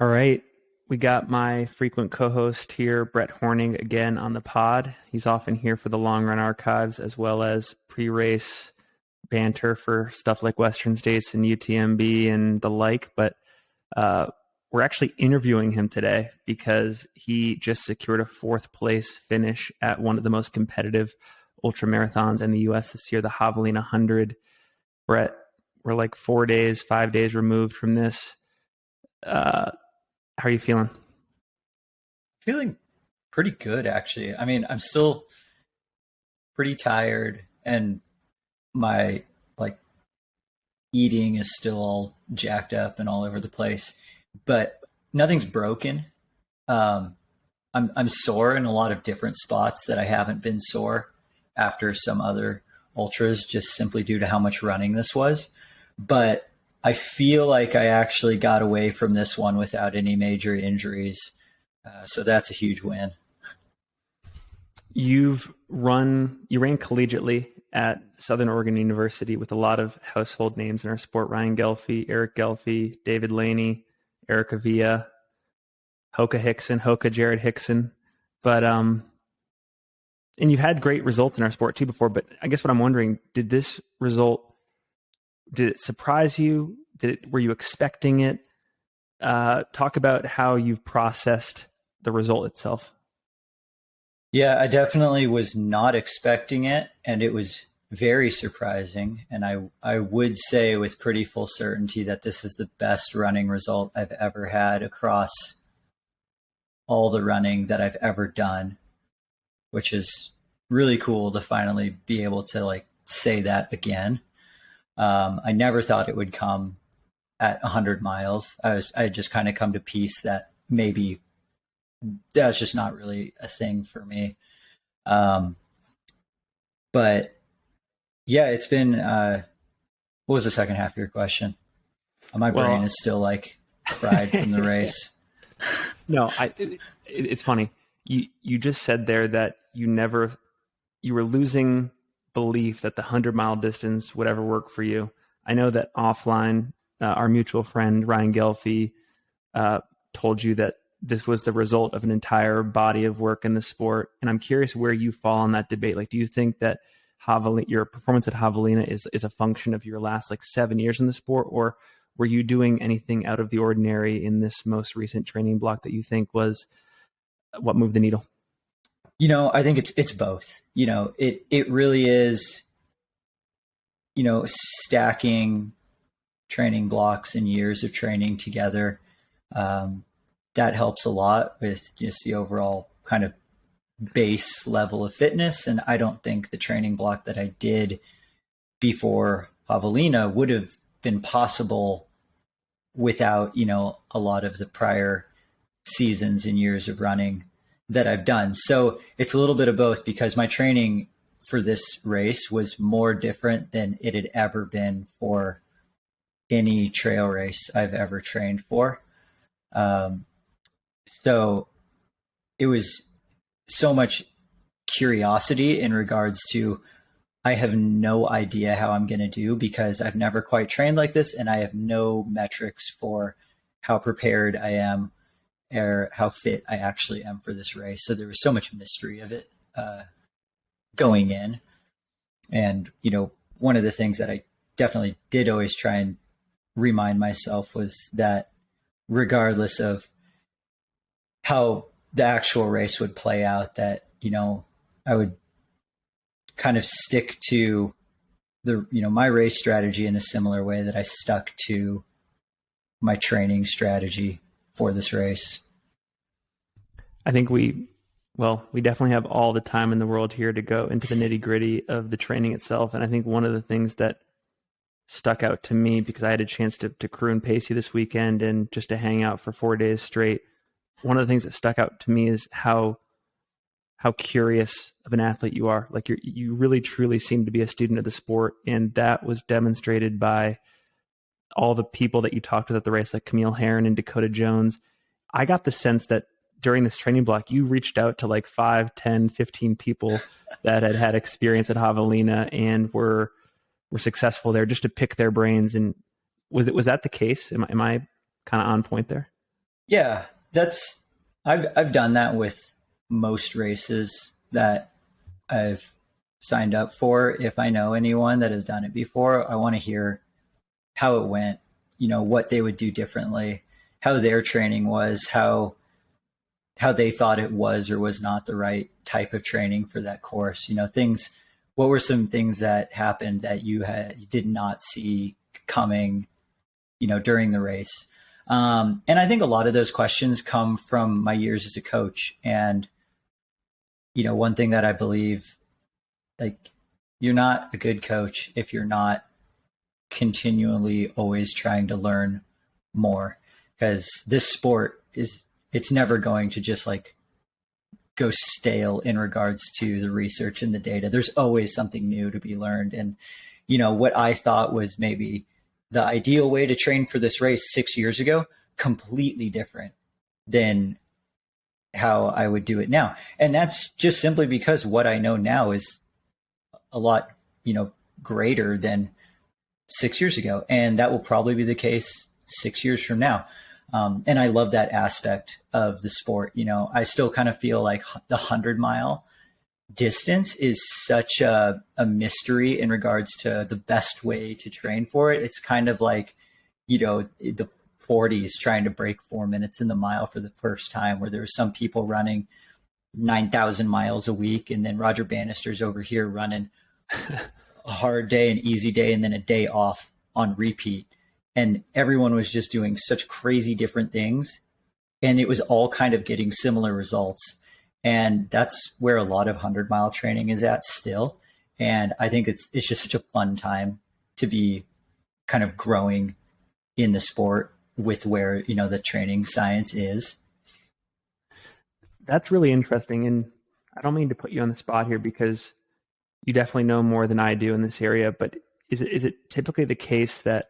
All right. We got my frequent co-host here, Brett Hornig, again on the pod. He's often here for the long run archives as well as pre-race banter for stuff like Western States and UTMB and the like. But we're actually interviewing him today because he just secured a fourth place finish at one of the most competitive ultra marathons in the US this year, the Javelina Jundred. Brett, we're like 5 days removed from this. How are you feeling? Feeling pretty good, actually. I mean, I'm still pretty tired and my eating is still all jacked up and all over the place, but nothing's broken. I'm sore in a lot of different spots that I haven't been sore after some other ultras, just simply due to how much running this was. But I feel like I actually got away from this one without any major injuries. So that's a huge win. You ran collegiately at Southern Oregon University with a lot of household names in our sport: Ryan Gelfie, Eric Gelfie, David Laney, Erica Villa, Hoka Jared Hickson. But and you've had great results in our sport too before. But I guess what I'm wondering, did this result, did it surprise you? Were you expecting it? Talk about how you've processed the result itself. Yeah, I definitely was not expecting it, and it was very surprising. And I would say with pretty full certainty that this is the best running result I've ever had across all the running that I've ever done, which is really cool to finally be able to say that again. I never thought it would come at 100 miles. I had just kind of come to peace that maybe that's just not really a thing for me. But yeah, it's been, what was the second half of your question? My brain is still fried from the race. No, it's funny. You just said there that you were losing belief that the 100-mile distance would ever work for you. I know that offline, our mutual friend Ryan Gelfie told you that this was the result of an entire body of work in the sport. And I'm curious where you fall on that debate. Do you think that your performance at Javelina is a function of your last 7 years in the sport, or were you doing anything out of the ordinary in this most recent training block that you think was what moved the needle? I think it's both. It really is, stacking training blocks and years of training together. That helps a lot with just the overall kind of base level of fitness. And I don't think the training block that I did before Javelina would have been possible without, a lot of the prior seasons and years of running that I've done. So it's a little bit of both, because my training for this race was more different than it had ever been for any trail race I've ever trained for. So it was so much curiosity in regards to, I have no idea how I'm going to do, because I've never quite trained like this, and I have no metrics for how prepared I am or how fit I actually am for this race. So there was so much mystery of it going in. And, one of the things that I definitely did always try and remind myself was that regardless of how the actual race would play out, that, I would kind of stick to my race strategy in a similar way that I stuck to my training strategy for this race. I think we definitely have all the time in the world here to go into the nitty-gritty of the training itself. And I think one of the things that stuck out to me, because I had a chance to crew in Pacey this weekend and just to hang out for 4 days straight, one of the things that stuck out to me is how curious of an athlete you are. You really truly seem to be a student of the sport, and that was demonstrated by all the people that you talked to at the race, like Camille Herron and Dakota Jones. I got the sense that during this training block, you reached out to 5, 10, 15 people that had experience at Javelina and were successful there, just to pick their brains. And was that the case? Am I kind of on point there? Yeah, that's I've done that with most races that I've signed up for. If I know anyone that has done it before, I want to hear how it went, what they would do differently, how their training was, how they thought it was or was not the right type of training for that course. Things. What were some things that happened that you did not see coming, during the race? And I think a lot of those questions come from my years as a coach. And one thing that I believe, like, you're not a good coach if you're not continually always trying to learn more, because this sport it's never going to just like go stale in regards to the research and the data. There's always something new to be learned. And, what I thought was maybe the ideal way to train for this race 6 years ago, completely different than how I would do it now. And that's just simply because what I know now is a lot, greater than 6 years ago. And that will probably be the case 6 years from now. And I love that aspect of the sport. I still kind of feel like the 100-mile distance is such a mystery in regards to the best way to train for it. It's kind of like, the 40s trying to break 4 minutes in the mile for the first time, where there were some people running 9,000 miles a week. And then Roger Bannister's over here running a hard day, an easy day, and then a day off on repeat. And everyone was just doing such crazy different things. And it was all kind of getting similar results. And that's where a lot of 100-mile training is at still. And I think it's just such a fun time to be kind of growing in the sport with where, the training science is. That's really interesting. And I don't mean to put you on the spot here, because you definitely know more than I do in this area, but is it typically the case that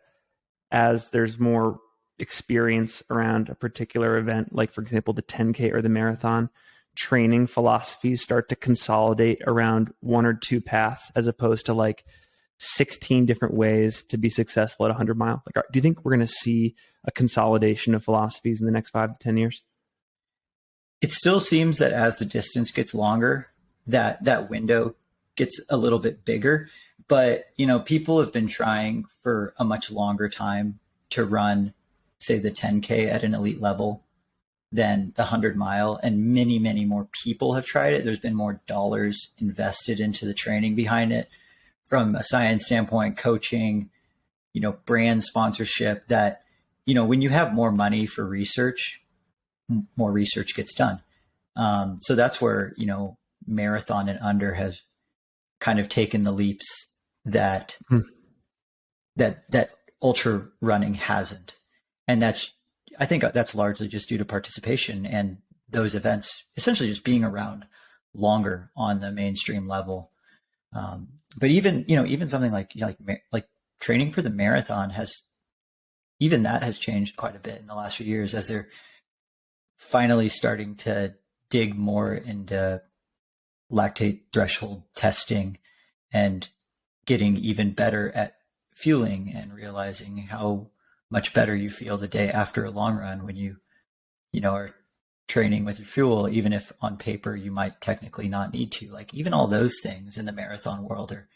as there's more experience around a particular event, like for example, the 10K or the marathon, training philosophies start to consolidate around one or two paths as opposed to like 16 different ways to be successful at 100-mile? Like, do you think we're going to see a consolidation of philosophies in the next 5 to 10 years? It still seems that as the distance gets longer, that window gets a little bit bigger. But, people have been trying for a much longer time to run, say, the 10K at an elite level than the 100-mile. And many, many more people have tried it. There's been more dollars invested into the training behind it from a science standpoint, coaching, brand sponsorship, that, when you have more money for research, more research gets done. So that's where, marathon and under has kind of taken the leaps that that ultra running hasn't. And I think that's largely just due to participation and those events essentially just being around longer on the mainstream level. But even something like training for the marathon has changed quite a bit in the last few years, as they're finally starting to dig more into lactate threshold testing and getting even better at fueling, and realizing how much better you feel the day after a long run when you are training with your fuel, even if on paper you might technically not need to. Like, even all those things in the marathon world are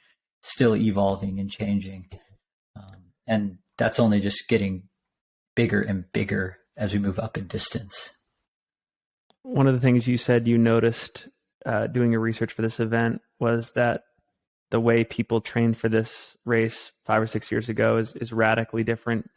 still evolving and changing. And that's only just getting bigger and bigger as we move up in distance. One of the things you said you noticed doing your research for this event was that the way people trained for this race 5 or 6 years ago is radically different,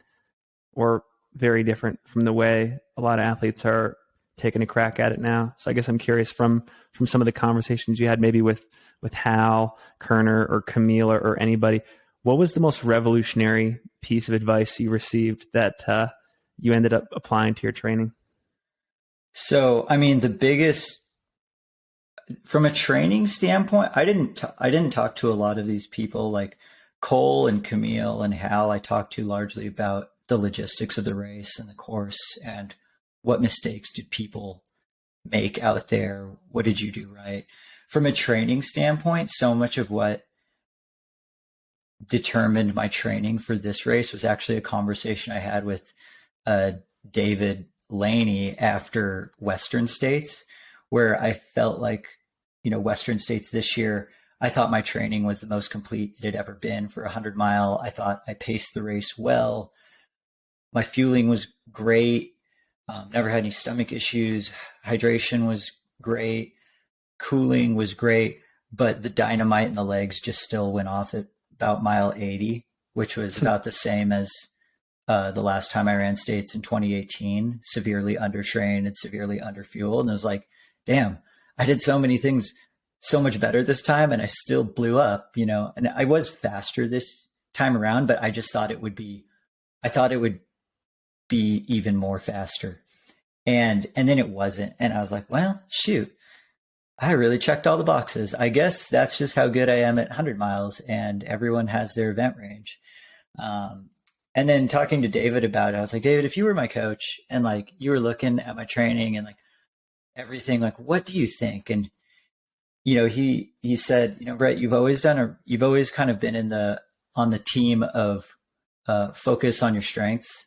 or very different from the way a lot of athletes are taking a crack at it now. So I guess I'm curious from some of the conversations you had maybe with Hal, Kerner, or Camille, or anybody, what was the most revolutionary piece of advice you received that you ended up applying to your training? So, I mean, the biggest, from a training standpoint, I didn't talk to a lot of these people like Cole and Camille and Hal. I talked to largely about the logistics of the race and the course, and what mistakes did people make out there? What did you do right? From a training standpoint, so much of what determined my training for this race was actually a conversation I had with David laney after Western States, where I felt like, Western States this year, I thought my training was the most complete it had ever been for a 100-mile. I thought I paced the race well. My fueling was great. Never had any stomach issues. Hydration was great. Cooling was great. But the dynamite in the legs just still went off at about mile 80, which was about the same as the last time I ran States in 2018, severely undertrained and severely underfueled. And I was like, damn, I did so many things so much better this time and I still blew up, and I was faster this time around, but I just thought it would be even more faster. And then it wasn't. And I was like, well, shoot, I really checked all the boxes. I guess that's just how good I am at 100 miles, and everyone has their event range. And then talking to David about it, I was like, David, if you were my coach and like you were looking at my training and like everything, like, what do you think? And, he said, Brett, you've always kind of been on the team of focus on your strengths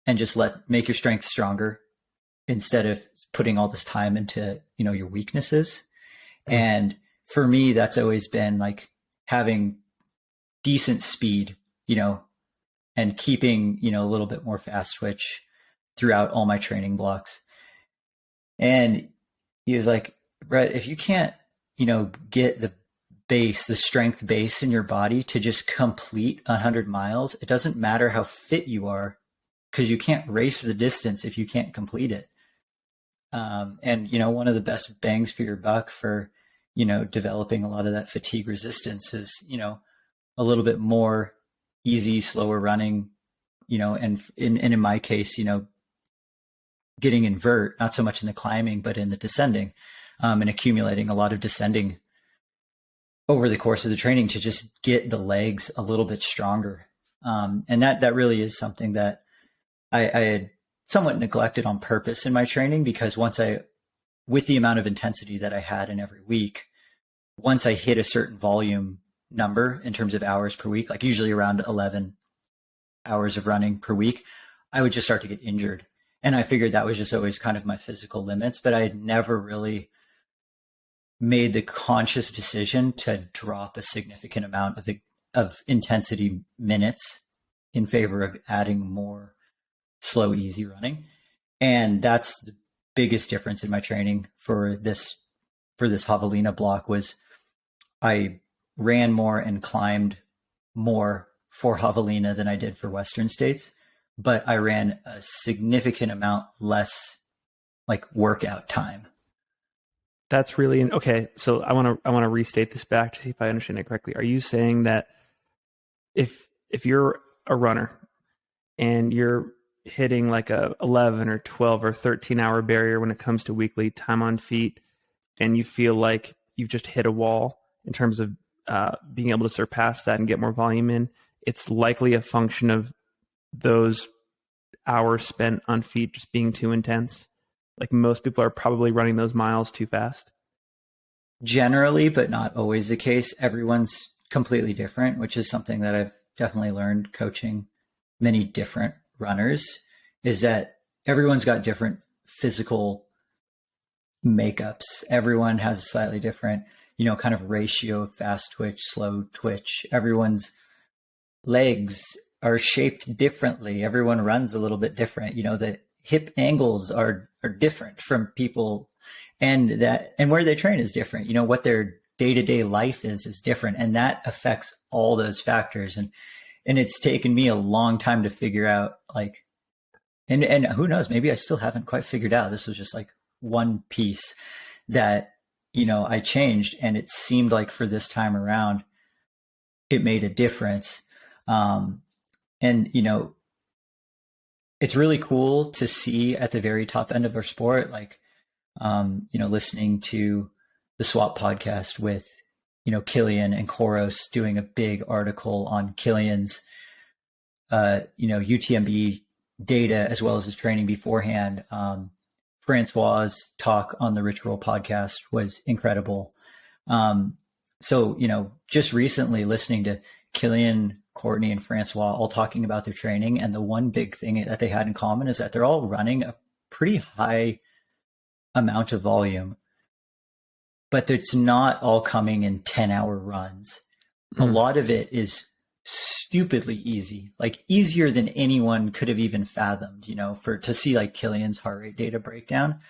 and just make your strengths stronger instead of putting all this time into, your weaknesses. Mm-hmm. And for me, that's always been like having decent speed, and keeping, a little bit more fast twitch throughout all my training blocks. And he was like, Brett, if you can't, get the strength base in your body to just complete 100 miles, it doesn't matter how fit you are, because you can't race the distance if you can't complete it. And, one of the best bangs for your buck for, developing a lot of that fatigue resistance is, a little bit more easy, slower running, and in my case, getting invert, not so much in the climbing, but in the descending, and accumulating a lot of descending over the course of the training to just get the legs a little bit stronger. And that really is something that I had somewhat neglected on purpose in my training, because with the amount of intensity that I had in every week, once I hit a certain volume number in terms of hours per week, like usually around 11 hours of running per week, I would just start to get injured. And I figured that was just always kind of my physical limits, but I had never really made the conscious decision to drop a significant amount of intensity minutes in favor of adding more slow, easy running. And that's the biggest difference in my training for this Javelina block. Was I ran more and climbed more for Javelina than I did for Western States, but I ran a significant amount less like workout time. That's really okay. So I want to restate this back to see if I understand it correctly. Are you saying that if you're a runner and you're hitting like a 11 or 12 or 13 hour barrier when it comes to weekly time on feet, and you feel like you've just hit a wall in terms of being able to surpass that and get more volume in, it's likely a function of those hours spent on feet just being too intense? Like most people are probably running those miles too fast? Generally, but not always the case. Everyone's completely different, which is something that I've definitely learned coaching many different runners, is that everyone's got different physical makeups. Everyone has a slightly different, kind of ratio of fast twitch, slow twitch. Everyone's legs are shaped differently. Everyone runs a little bit different. The hip angles are different from people, and where they train is different. What their day-to-day life is different, and that affects all those factors. And it's taken me a long time to figure out, like, and who knows, maybe I still haven't quite figured out. This was just like one piece that, I changed, and it seemed like for this time around, it made a difference. And, it's really cool to see at the very top end of our sport, like, listening to the Swap podcast with, Killian and Koros doing a big article on Killian's, UTMB data as well as his training beforehand. Francois's talk on the Rich Roll podcast was incredible. So, just recently listening to Killian, Courtney, and Francois all talking about their training, and the one big thing that they had in common is that they're all running a pretty high amount of volume, but it's not all coming in 10-hour runs. A lot of it is stupidly easy, like easier than anyone could have even fathomed, to see like Killian's heart rate data breakdown.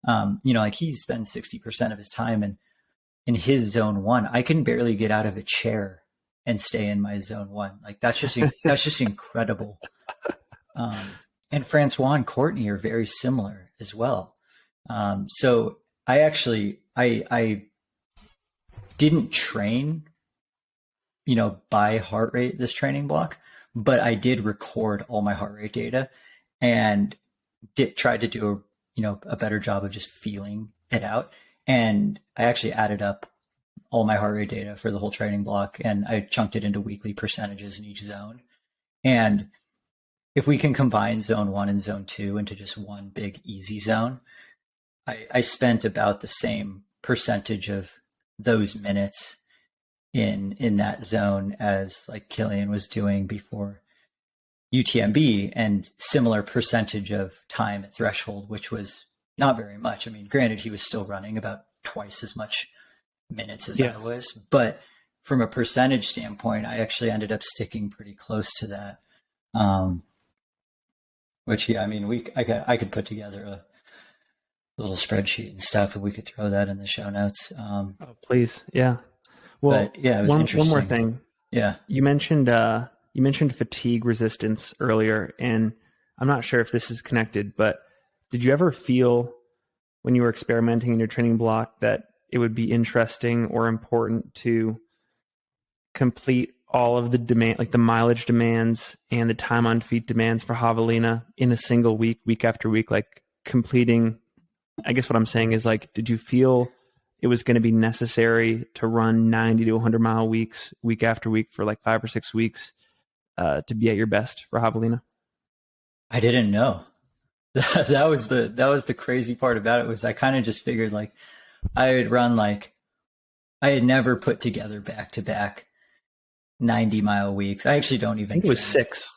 Like he spends 60% of his time in his zone 1. I can barely get out of a chair and stay in my zone 1. Like that's just incredible. And Francois and Courtney are very similar as well. So I didn't train, by heart rate this training block, but I did record all my heart rate data and tried to do a better job of just feeling it out. And I actually added up all my heart rate data for the whole training block, and I chunked it into weekly percentages in each zone. And if we can combine zone 1 and zone 2 into just one big easy zone, I spent about the same percentage of those minutes in that zone as like Killian was doing before UTMB, and similar percentage of time at threshold, which was not very much. I mean, granted, he was still running about twice as much minutes as I was, but from a percentage standpoint, I actually ended up sticking pretty close to that. Which, I mean, I could put together a little spreadsheet and stuff, and we could throw that in the show notes. Oh, please. Yeah. Well, but, yeah, it was interesting. One more thing. Yeah. You mentioned fatigue resistance earlier, and I'm not sure if this is connected, but did you ever feel when you were experimenting in your training block that it would be interesting or important to complete all of the demand, like the mileage demands and the time on feet demands for Javelina in a single week after week, like completing? I guess what I'm saying is, like, did you feel it was going to be necessary to run 90 to 100 mile weeks, week after week for like 5 or 6 weeks to be at your best for Javelina? I didn't know. That was the crazy part about it, was I kind of just figured like I would run, like I had never put together back-to-back 90-mile weeks. I actually don't even. I think it was 6.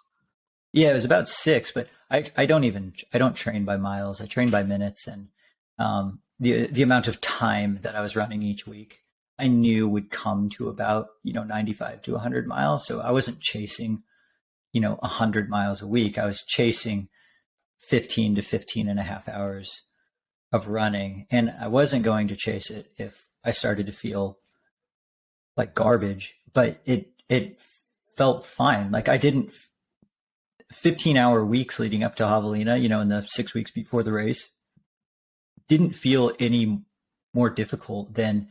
Yeah, it was about 6, but I don't train by miles. I train by minutes, and the amount of time that I was running each week, I knew would come to about 95 to 100 miles. So I wasn't chasing 100 miles a week. I was chasing 15 to 15 and a half hours of running, and I wasn't going to chase it if I started to feel like garbage. But it felt fine. Like I didn't 15-hour weeks leading up to Javelina, in the 6 weeks before the race, didn't feel any more difficult than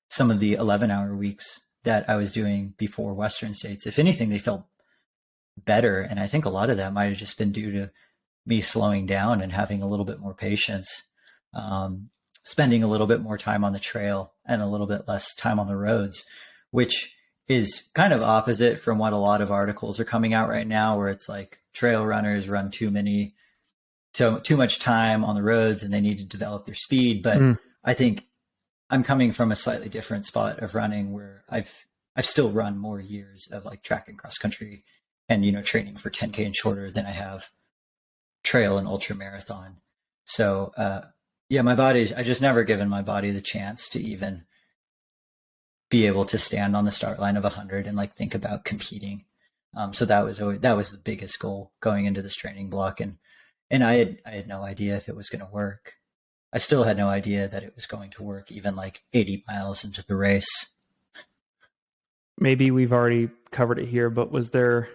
some of the 11-hour weeks that I was doing before Western States. If anything, they felt better. And I think a lot of that might have just been due to me slowing down and having a little bit more patience, spending a little bit more time on the trail and a little bit less time on the roads, which is kind of opposite from what a lot of articles are coming out right now, where it's like trail runners run too much time on the roads and they need to develop their speed. But I think I'm coming from a slightly different spot of running, where I've still run more years of like track and cross country and, training for 10K and shorter than I have trail and ultra marathon. So, my body, I just never given my body the chance to even be able to stand on the start line of 100 and like think about competing. So that was the biggest goal going into this training block. And I had no idea if it was going to work. I still had no idea that it was going to work, even like 80 miles into the race. Maybe we've already covered it here, but is there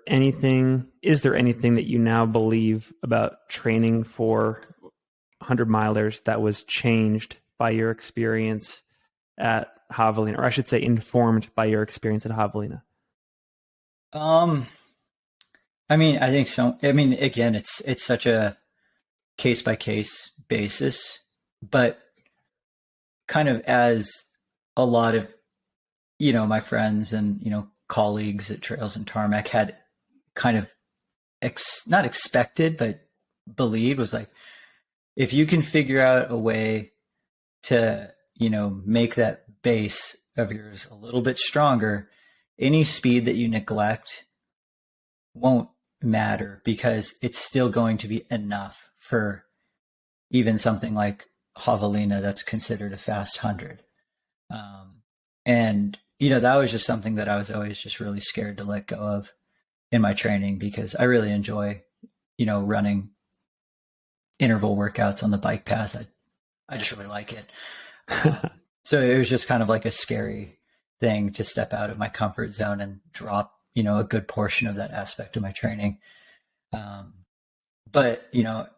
anything that you now believe about training for 100 milers that was changed by your experience at Javelina, or I should say informed by your experience at Javelina? I mean, I think so. I mean, again, it's such a case by case basis, but kind of as a lot of, my friends and, colleagues at Trails and Tarmac had kind of not expected, but believed, was like, if you can figure out a way to, make that base of yours a little bit stronger, any speed that you neglect won't matter because it's still going to be enough for even something like Javelina that's considered a fast 100. And, that was just something that I was always just really scared to let go of in my training because I really enjoy, running interval workouts on the bike path. I just really like it. So it was just kind of like a scary thing to step out of my comfort zone and drop, a good portion of that aspect of my training. But,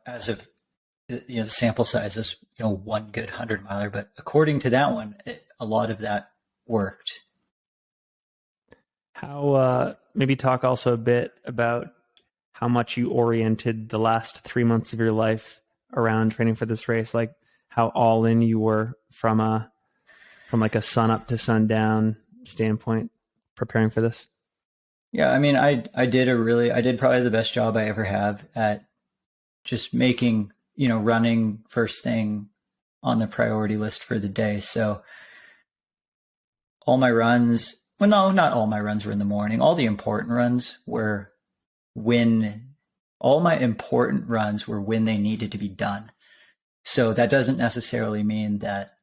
as of, the sample size is, one good 100-miler, but according to that one, a lot of that worked. How, maybe talk also a bit about how much you oriented the last 3 months of your life around training for this race, like how all in you were from like a sun up to sundown standpoint preparing for this. Yeah. I mean, I did probably the best job I ever have at just making, running first thing on the priority list for the day. So all my runs, well, no, not all my runs were in the morning. All my important runs were when they needed to be done. So that doesn't necessarily mean that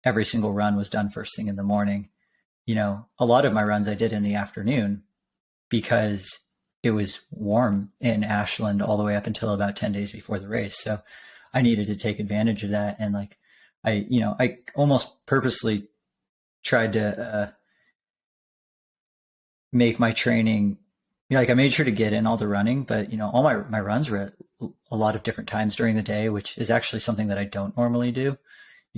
every single run was done first thing in the morning. A lot of my runs I did in the afternoon because it was warm in Ashland all the way up until about 10 days before the race. So I needed to take advantage of that. And like, I almost purposely tried to make my training, like I made sure to get in all the running, but all my runs were at a lot of different times during the day, which is actually something that I don't normally do.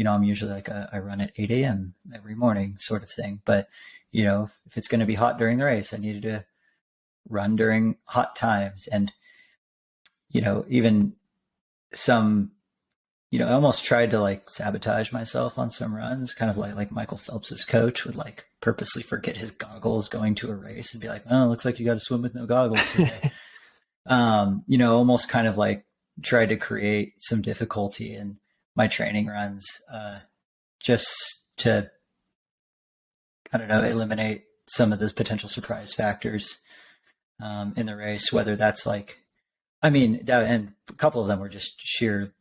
I'm usually like I run at 8 a.m. every morning sort of thing. But, if it's going to be hot during the race, I needed to run during hot times. And, even some, I almost tried to like sabotage myself on some runs, kind of like Michael Phelps's coach would like purposely forget his goggles going to a race and be like, oh, looks like you got to swim with no goggles today. Almost kind of like try to create some difficulty in my training runs, just to, I don't know, eliminate some of those potential surprise factors in the race, whether that's like, and a couple of them were just sheer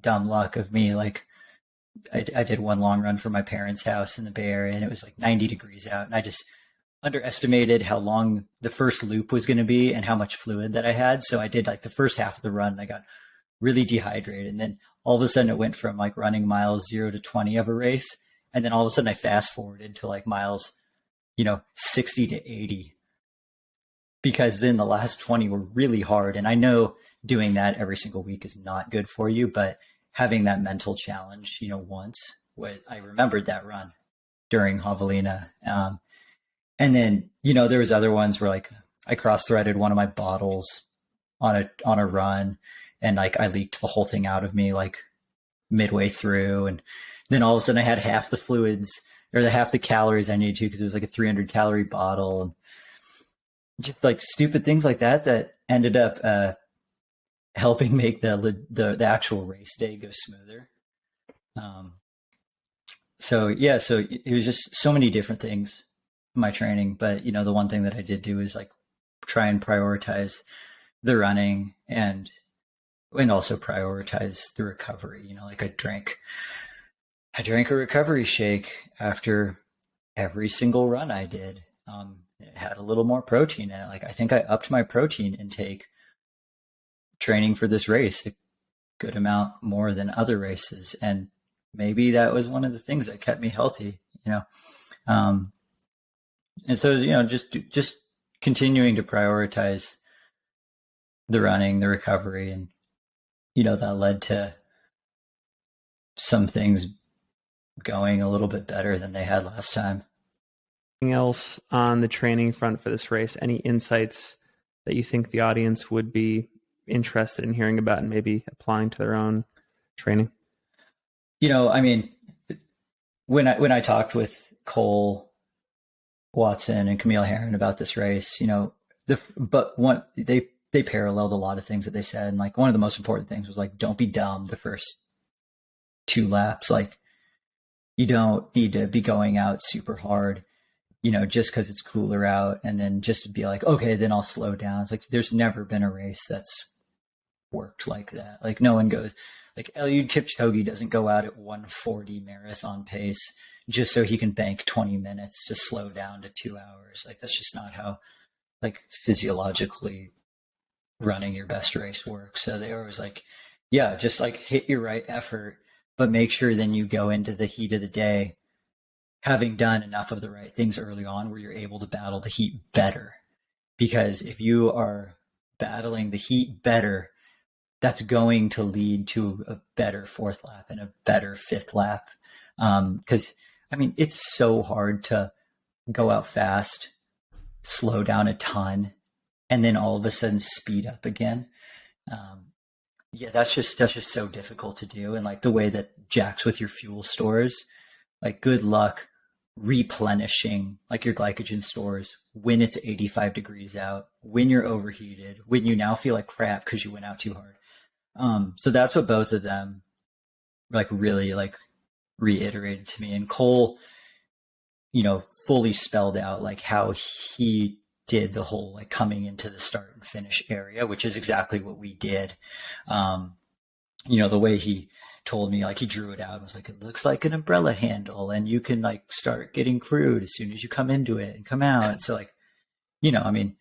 dumb luck of me. Like I did one long run from my parents' house in the Bay Area and it was like 90 degrees out. And I just underestimated how long the first loop was going to be and how much fluid that I had. So I did like the first half of the run and I got really dehydrated. And then all of a sudden it went from like running miles 0 to 20 of a race. And then all of a sudden I fast forwarded to like miles, 60 to 80, because then the last 20 were really hard. And I know doing that every single week is not good for you, but having that mental challenge, once, I remembered that run during Javelina. And then, there was other ones where like I cross-threaded one of my bottles on a run and like I leaked the whole thing out of me like midway through. And then all of a sudden I had half the fluids or half the calories I needed to, because it was like a 300-calorie bottle. And just like stupid things like that ended up helping make the actual race day go smoother. So it was just so many different things in my training. But, the one thing that I did do is like try and prioritize the running and also prioritize the recovery. Like I drank a recovery shake after every single run I did. It had a little more protein in it. Like I think I upped my protein intake training for this race a good amount more than other races. And maybe that was one of the things that kept me healthy, and so, just continuing to prioritize the running, the recovery, and, that led to some things going a little bit better than they had last time. Anything else on the training front for this race? Any insights that you think the audience would be interested in hearing about and maybe applying to their own training? When I talked with Cole Watson and Camille Herron about this race, they paralleled a lot of things that they said. And like one of the most important things was like, don't be dumb the first 2 laps. Like you don't need to be going out super hard. just because it's cooler out, and then just to be like, okay, then I'll slow down. It's like there's never been a race that's worked like that. Like no one goes, like Eliud Kipchoge doesn't go out at 1:40 marathon pace just so he can bank 20 minutes to slow down to 2 hours. Like that's just not how like physiologically running your best race works. So they always like, yeah, just like hit your right effort, but make sure then you go into the heat of the day having done enough of the right things early on where you're able to battle the heat better. Because if you are battling the heat better, that's going to lead to a better fourth lap and a better fifth lap. Because, I mean, it's so hard to go out fast, slow down a ton, and then all of a sudden speed up again. Yeah, that's just so difficult to do. And like the way that jacks with your fuel stores, like good luck replenishing like your glycogen stores when it's 85 degrees out, when you're overheated, when you now feel like crap because you went out too hard. So that's what both of them like really like reiterated to me. And Cole, fully spelled out like how he did the whole like coming into the start and finish area, which is exactly what we did. The way he told me, like he drew it out and was like, it looks like an umbrella handle and you can like start getting crude as soon as you come into it and come out. So like, I mean,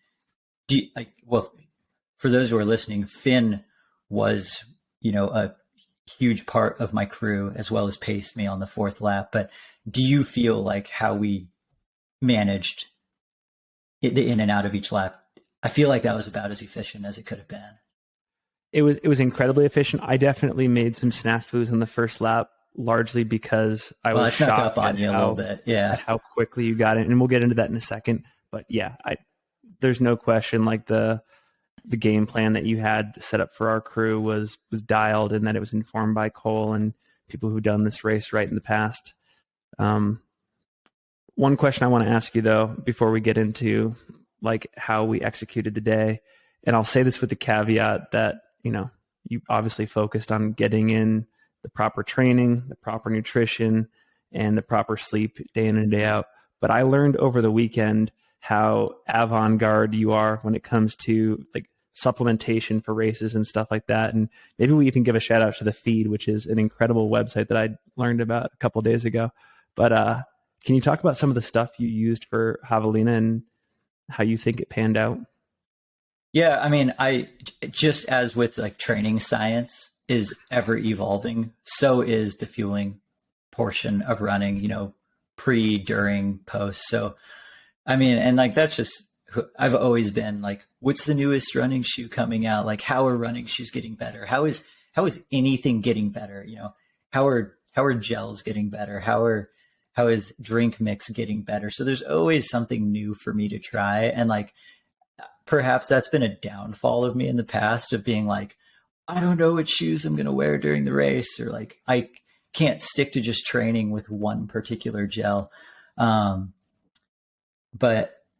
for those who are listening, Finn was, a huge part of my crew as well as paced me on the fourth lap. But do you feel like how we managed the in and out of each lap? I feel like that was about as efficient as it could have been. It was incredibly efficient. I definitely made some snafus on the first lap, largely because I was snuck shocked up on you a little bit. Yeah, at how quickly you got it, and we'll get into that in a second. But yeah, there's no question. Like the game plan that you had set up for our crew was dialed, and that it was informed by Cole and people who've done this race right in the past. One question I want to ask you though, before we get into like how we executed the day, and I'll say this with the caveat that, you obviously focused on getting in the proper training, the proper nutrition, and the proper sleep day in and day out. But I learned over the weekend how avant-garde you are when it comes to like supplementation for races and stuff like that. And maybe we even give a shout out to the Feed, which is an incredible website that I learned about a couple of days ago. But can you talk about some of the stuff you used for Javelina and how you think it panned out? Yeah, I mean, just as with like training science is ever evolving, so is the fueling portion of running, pre, during, post. So, I mean, and like that's just, I've always been like, what's the newest running shoe coming out? Like, how are running shoes getting better? How is anything getting better? How are gels getting better? How is drink mix getting better? So there's always something new for me to try. And like, perhaps that's been a downfall of me in the past of being like, I don't know what shoes I'm going to wear during the race, or like, I can't stick to just training with one particular gel. But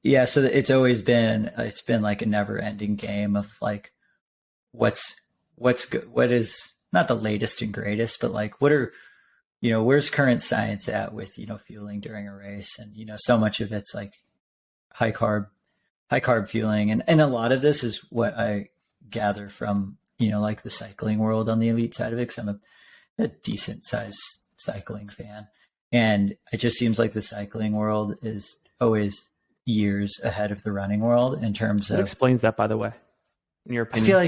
yeah, so it's been like a never ending game of like, what's good, what is not the latest and greatest, but like, what are, where's current science at with, fueling during a race? And, so much of it's like high carb fueling. And a lot of this is what I gather from, like the cycling world on the elite side of it, because I'm a decent sized cycling fan. And it just seems like the cycling world is always years ahead of the running world in terms of. What explains that, by the way, in your opinion? I feel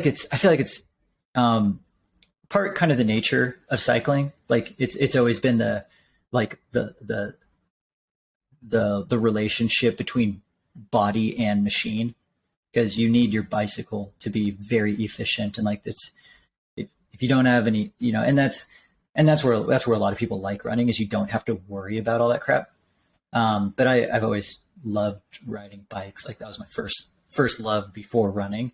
like it's part kind of the nature of cycling. Like it's always been the relationship between body and machine, because you need your bicycle to be very efficient. And like it's, if you don't have any, and that's where a lot of people like running, is you don't have to worry about all that crap. But I've always loved riding bikes. Like that was my first love before running.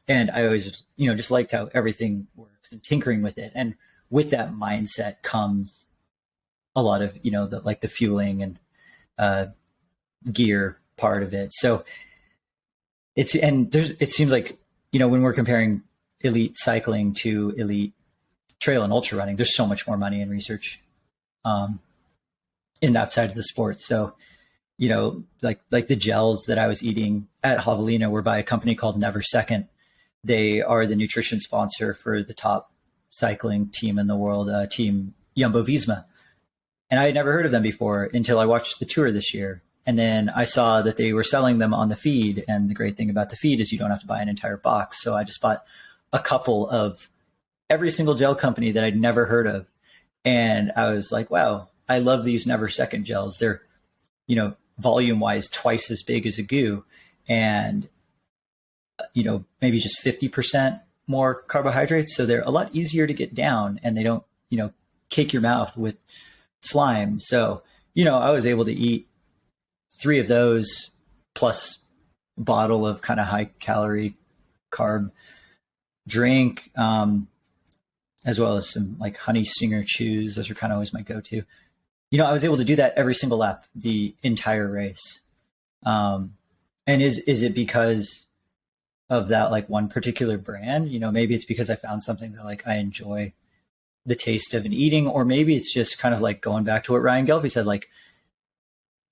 And I always, just liked how everything works and tinkering with it. And with that mindset comes a lot of, the fueling and gear part of it. So it seems like, when we're comparing elite cycling to elite trail and ultra running, there's so much more money in research in that side of the sport. So like the gels that I was eating at Javelina were by a company called Never Second. They are the nutrition sponsor for the top cycling team in the world, team Jumbo Visma. And I had never heard of them before until I watched the tour this year. And then I saw that they were selling them on the feed. And the great thing about the feed is you don't have to buy an entire box. So I just bought a couple of every single gel company that I'd never heard of. And I was like, wow, I love these Never Second gels. They're, volume wise, twice as big as a goo. And, maybe just 50% more carbohydrates. So they're a lot easier to get down and they don't, cake your mouth with slime. So, I was able to eat 3 of those plus a bottle of kind of high calorie carb drink, as well as some like honey stinger chews. Those are kind of always my go-to. I was able to do that every single lap, the entire race. And is it because of that like one particular brand? Maybe it's because I found something that like I enjoy the taste of and eating, or maybe it's just kind of like going back to what Ryan Gelfie said, like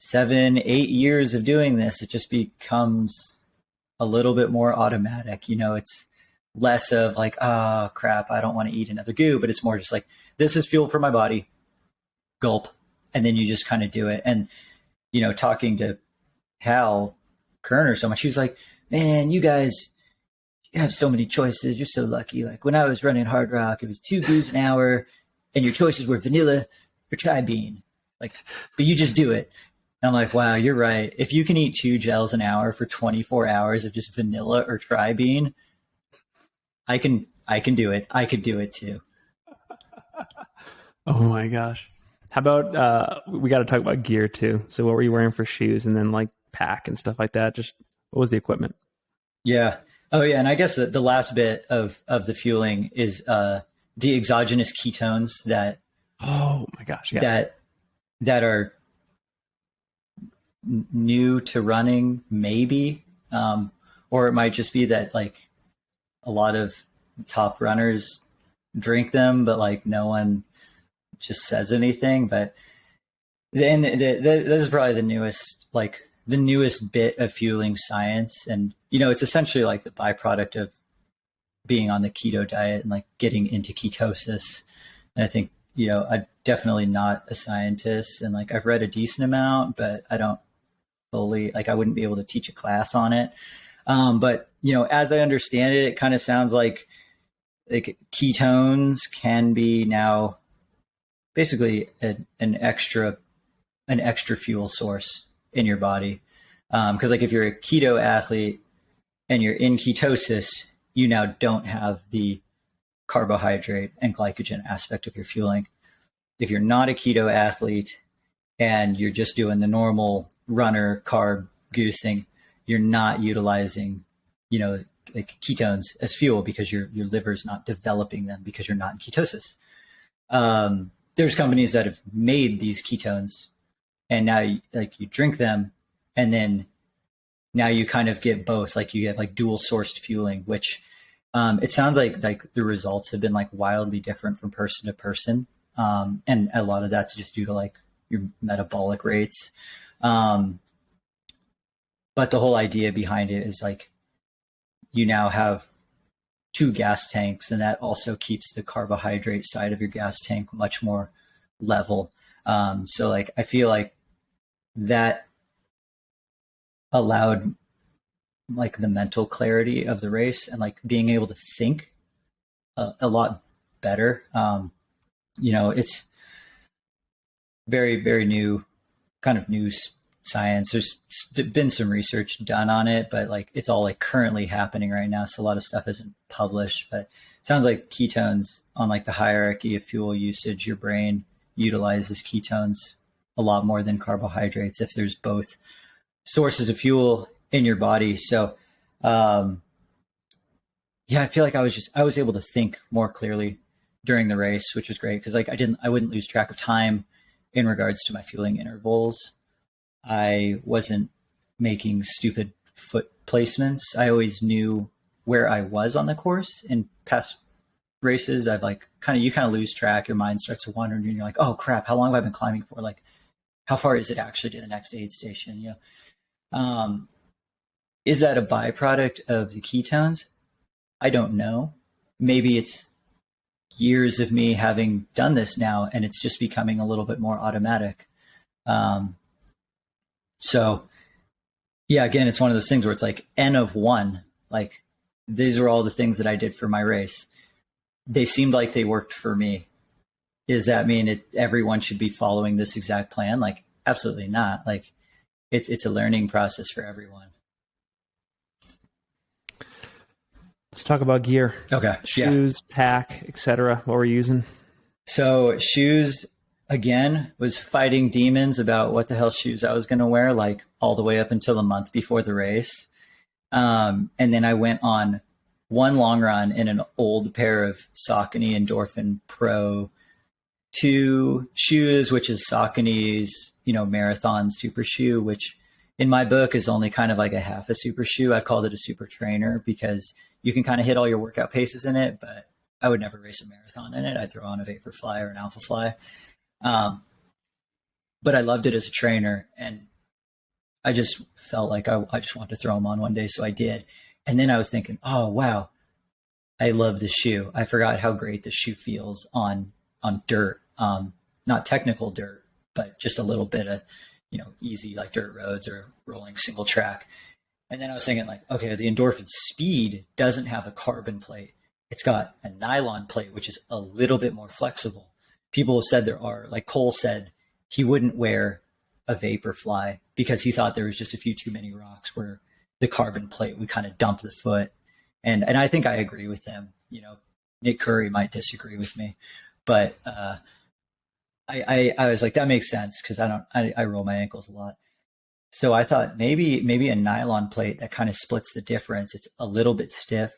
7-8 years of doing this, it just becomes a little bit more automatic. It's less of like, oh crap, I don't want to eat another goo, but it's more just like, this is fuel for my body, gulp. And then you just kind of do it. And, talking to Hal Kerner so much, he was like, man, you guys, you have so many choices. You're so lucky. Like when I was running Hard Rock, it was 2 goos an hour and your choices were vanilla or tri-bean. Like, but you just do it. And I'm like, wow, you're right. If you can eat 2 gels an hour for 24 hours of just vanilla or tri-bean, I can do it. I could do it too. Oh my gosh. How about, we got to talk about gear too. So what were you wearing for shoes and then like pack and stuff like that? Just what was the equipment? Yeah. Oh yeah. And I guess the last bit of the fueling is, the exogenous ketones that, oh my gosh. Yeah. that are new to running, maybe. Or it might just be that like a lot of top runners drink them, but like no one just says anything. But then this is probably the newest bit of fueling science. And, it's essentially like the byproduct of being on the keto diet and like getting into ketosis. And I think, I'm definitely not a scientist and like I've read a decent amount, but I don't fully, like I wouldn't be able to teach a class on it. But, as I understand it, it kind of sounds like ketones can be now basically an extra fuel source in your body. Because like if you're a keto athlete and you're in ketosis, you now don't have the carbohydrate and glycogen aspect of your fueling. If you're not a keto athlete and you're just doing the normal runner carb goose thing, you're not utilizing, like ketones as fuel because your liver's not developing them because you're not in ketosis. There's companies that have made these ketones and now you drink them and then now you kind of get both, like you have like dual sourced fueling, which it sounds like the results have been like wildly different from person to person. And a lot of that's just due to like your metabolic rates. But the whole idea behind it is like you now have 2 gas tanks, and that also keeps the carbohydrate side of your gas tank much more level. So like I feel like that allowed like the mental clarity of the race and like being able to think a lot better. It's very, very new science. There's been some research done on it, but like it's all like currently happening right now. So a lot of stuff isn't published, but it sounds like ketones on like the hierarchy of fuel usage, your brain utilizes ketones a lot more than carbohydrates if there's both sources of fuel in your body. So, I feel like I was able to think more clearly during the race, which was great. Cause like I wouldn't lose track of time in regards to my fueling intervals. I wasn't making stupid foot placements. I always knew where I was on the course. In past races, I've like you kind of lose track. Your mind starts to wander and you're like, oh crap, how long have I been climbing for? Like how far is it actually to the next aid station? Is that a byproduct of the ketones? I don't know. Maybe it's years of me having done this now, and it's just becoming a little bit more automatic. So yeah, again, it's one of those things where it's like N of one. Like, these are all the things that I did for my race. They seemed like they worked for me. Does that mean everyone should be following this exact plan? Like, absolutely not. Like, it's a learning process for everyone. Let's talk about gear. Okay. Shoes, pack, etc. What we're using. So shoes, again, was fighting demons about what the hell shoes I was going to wear, like all the way up until a month before the race. And then I went on one long run in an old pair of Saucony Endorphin Pro 2 shoes, which is Saucony's, marathon super shoe, which in my book is only kind of like a half a super shoe. I've called it a super trainer because you can kind of hit all your workout paces in it, but I would never race a marathon in it. I'd throw on a Vaporfly or an Alphafly. But I loved it as a trainer, and I just felt like I just wanted to throw them on one day, so I did. And then I was thinking, oh, wow, I love this shoe. I forgot how great this shoe feels on dirt, not technical dirt, but just a little bit of, easy like dirt roads or rolling single track. And then I was thinking, like, okay, the Endorphin Speed doesn't have a carbon plate. It's got a nylon plate, which is a little bit more flexible. People have said like Cole said, he wouldn't wear a Vaporfly because he thought there was just a few too many rocks where the carbon plate would kind of dump the foot. And I think I agree with him. Nick Curry might disagree with me, but I was like, that makes sense because I roll my ankles a lot. So I thought maybe a nylon plate that kind of splits the difference. It's a little bit stiff,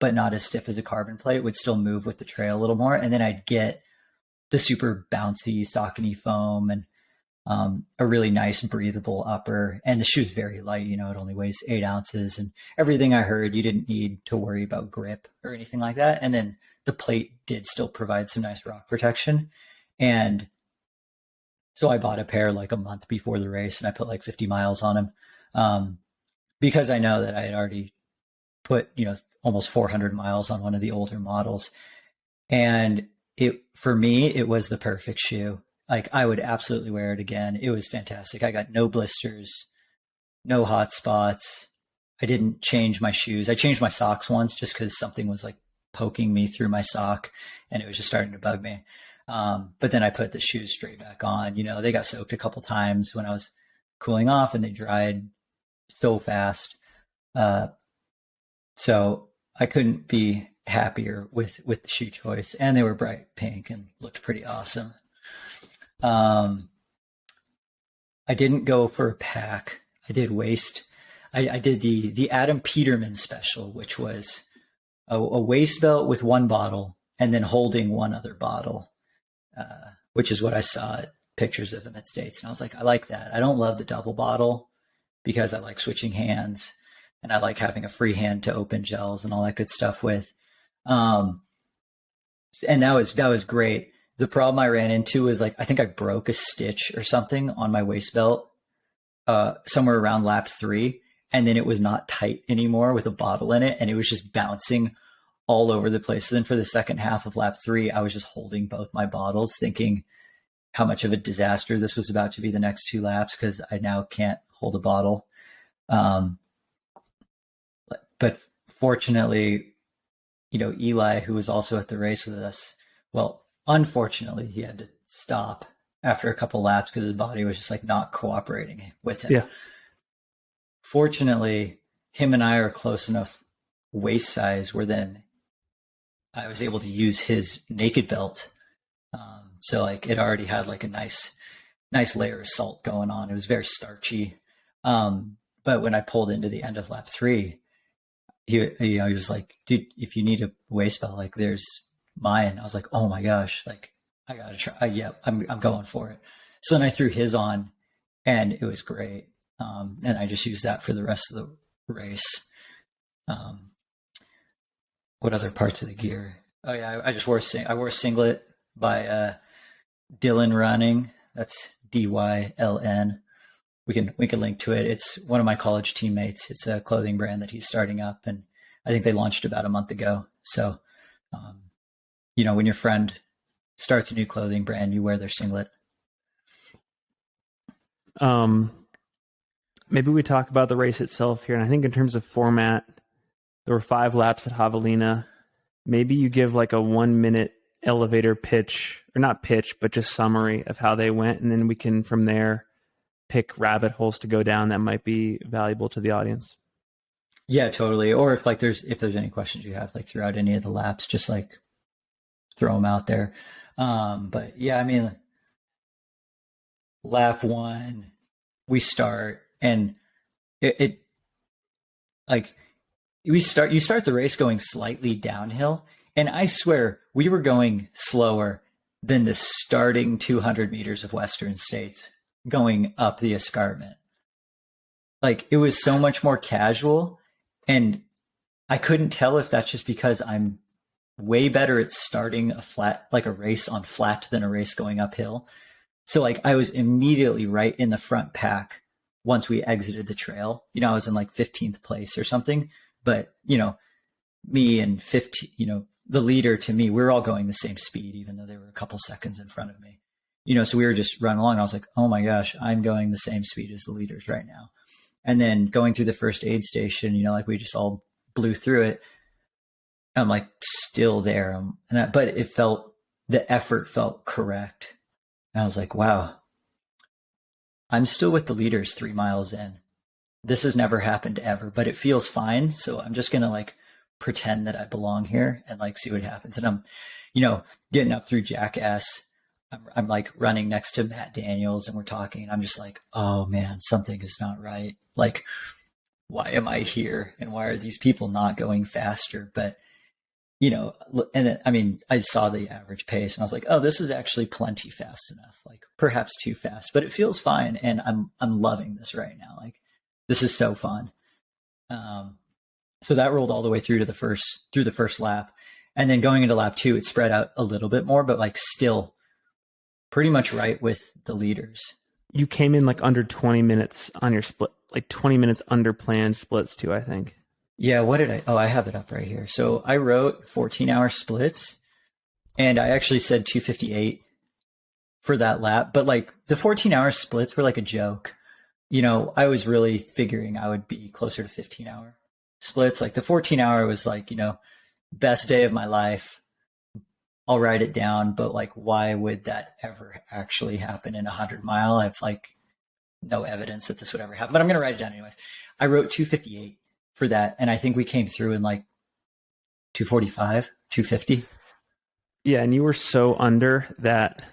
but not as stiff as a carbon plate, would still move with the trail a little more. And then I'd get the super bouncy Saucony foam and a really nice breathable upper. And the shoe's very light, it only weighs 8 ounces. And everything I heard, you didn't need to worry about grip or anything like that. And then the plate did still provide some nice rock protection. And so I bought a pair like a month before the race, and I put like 50 miles on them because I know that I had already put, almost 400 miles on one of the older models. And for me, it was the perfect shoe. Like, I would absolutely wear it again. It was fantastic. I got no blisters, no hot spots. I didn't change my shoes. I changed my socks once just because something was like poking me through my sock and it was just starting to bug me. But then I put the shoes straight back on. They got soaked a couple times when I was cooling off and they dried so fast. So I couldn't be happier with the shoe choice, and they were bright pink and looked pretty awesome. I didn't go for a pack. I did waist. I did the Adam Peterman special, which was a waist belt with one bottle and then holding one other bottle, which is what I saw pictures of him at States. And I was like, I like that. I don't love the double bottle because I like switching hands and I like having a free hand to open gels and all that good stuff with. And that was great. The problem I ran into was like, I think I broke a stitch or something on my waist belt somewhere around lap 3. And then it was not tight anymore with a bottle in it. And it was just bouncing all over the place. So then for the second half of lap 3, I was just holding both my bottles, thinking how much of a disaster this was about to be the next 2 laps because I now can't hold a bottle. But fortunately, Eli, who was also at the race with us, well, unfortunately, he had to stop after a couple laps because his body was just like not cooperating with him. Yeah. Fortunately, him and I are close enough waist size where then I was able to use his naked belt. So like it already had like a nice layer of salt going on. It was very starchy. But when I pulled into the end of lap 3, he was like, dude, if you need a waist belt, like there's mine. I was like, oh my gosh, like I gotta try. Yeah, I'm going for it. So then I threw his on and it was great. And I just used that for the rest of the race. What other parts of the gear? Oh yeah, I wore a singlet by Dylan Running. That's Dyln. We can link to it. It's one of my college teammates. It's a clothing brand that he's starting up, and I think they launched about a month ago. So, when your friend starts a new clothing brand, you wear their singlet. Maybe we talk about the race itself here. And I think in terms of format, there were 5 laps at Javelina. Maybe you give like a 1-minute elevator pitch, or not pitch, but just summary of how they went. And then we can, from there, pick rabbit holes to go down that might be valuable to the audience. Yeah, totally. Or if there's any questions you have, like throughout any of the laps, just like throw them out there. But yeah, I mean, lap 1, we start, and you start the race going slightly downhill, and I swear we were going slower than the starting 200 meters of Western States going up the escarpment. Like, it was so much more casual, and I couldn't tell if that's just because I'm way better at starting a race on flat than a race going uphill. So like, I was immediately right in the front pack once we exited the trail. I was in like 15th place or something, but me and 15, the leader, to me, we were all going the same speed, even though they were a couple seconds in front of me. So we were just running along. I was like, oh my gosh, I'm going the same speed as the leaders right now. And then going through the first aid station, like we just all blew through it. I'm like still there. But the effort felt correct. And I was like, wow, I'm still with the leaders 3 miles in. This has never happened ever, but it feels fine. So I'm just going to like pretend that I belong here and like see what happens. And I'm, getting up through Jackass. I'm like running next to Matt Daniels, and we're talking, and I'm just like, oh man, something is not right. Like, why am I here? And why are these people not going faster? But, I saw the average pace, and I was like, oh, this is actually plenty fast enough, like perhaps too fast, but it feels fine. And I'm loving this right now. Like, this is so fun. So that rolled all the way through the first lap. And then going into lap 2, it spread out a little bit more, but like still pretty much right with the leaders. You came in like under 20 minutes on your split, like 20 minutes under planned splits too, I think. Yeah, what did I have it up right here. So I wrote 14-hour splits, and I actually said 2:58 for that lap. But like the 14-hour splits were like a joke. I was really figuring I would be closer to 15-hour splits. Like the 14-hour was like, best day of my life. I'll write it down, but like, why would that ever actually happen in 100-mile? I have like no evidence that this would ever happen, but I'm going to write it down anyways. I wrote 2:58 for that, and I think we came through in like 2:45, 2:50. Yeah, and you were so under that,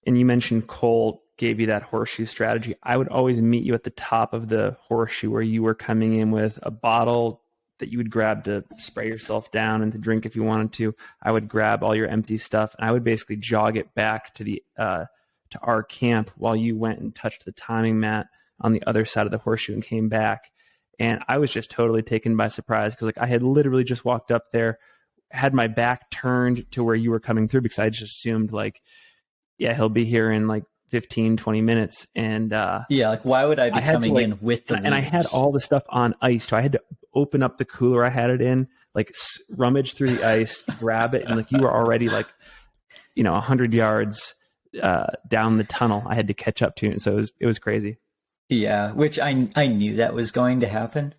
and you mentioned Cole gave you that horseshoe strategy. I would always meet you at the top of the horseshoe where you were coming in with a bottle that you would grab to spray yourself down and to drink if you wanted to. I would grab all your empty stuff, and I would basically jog it back to the to our camp while you went and touched the timing mat on the other side of the horseshoe and came back. And I was just totally taken by surprise because like I had literally just walked up there, had my back turned to where you were coming through because I just assumed like, yeah, he'll be here in like 15, 20 minutes. And yeah, like why would I be coming in with the leaders? And I had all the stuff on ice. So I had to open up the cooler I had it in, like rummage through the ice, grab it. And like you were already like, 100 yards down the tunnel I had to catch up to. And so it was crazy. Yeah, which I knew that was going to happen.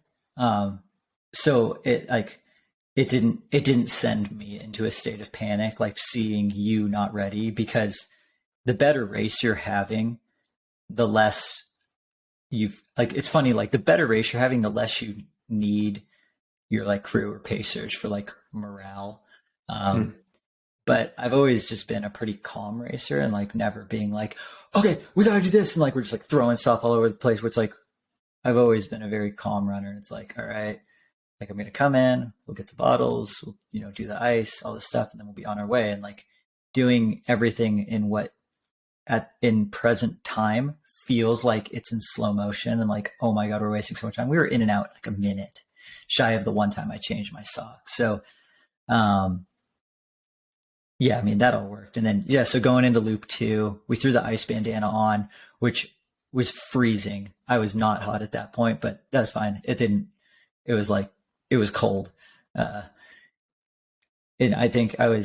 So it didn't send me into a state of panic, like seeing you not ready, because the better race you're having, the less it's funny, like the better race you're having, the less you need your like crew or pacers for like morale. But I've always just been a pretty calm racer and like never being like, okay, we gotta do this. And like, we're just like throwing stuff all over the place, where it's like, I've always been a very calm runner. It's like, all right, like I'm going to come in, we'll get the bottles, we'll, do the ice, all this stuff, and then we'll be on our way. And like doing everything in present time feels like it's in slow motion and like, oh my God, we're wasting so much time. We were in and out like a minute shy of the one time I changed my socks. So, yeah, I mean, that all worked. And then, yeah, so going into loop 2, we threw the ice bandana on, which was freezing. I was not hot at that point, but that's fine. It was like, it was cold. Uh, and I think I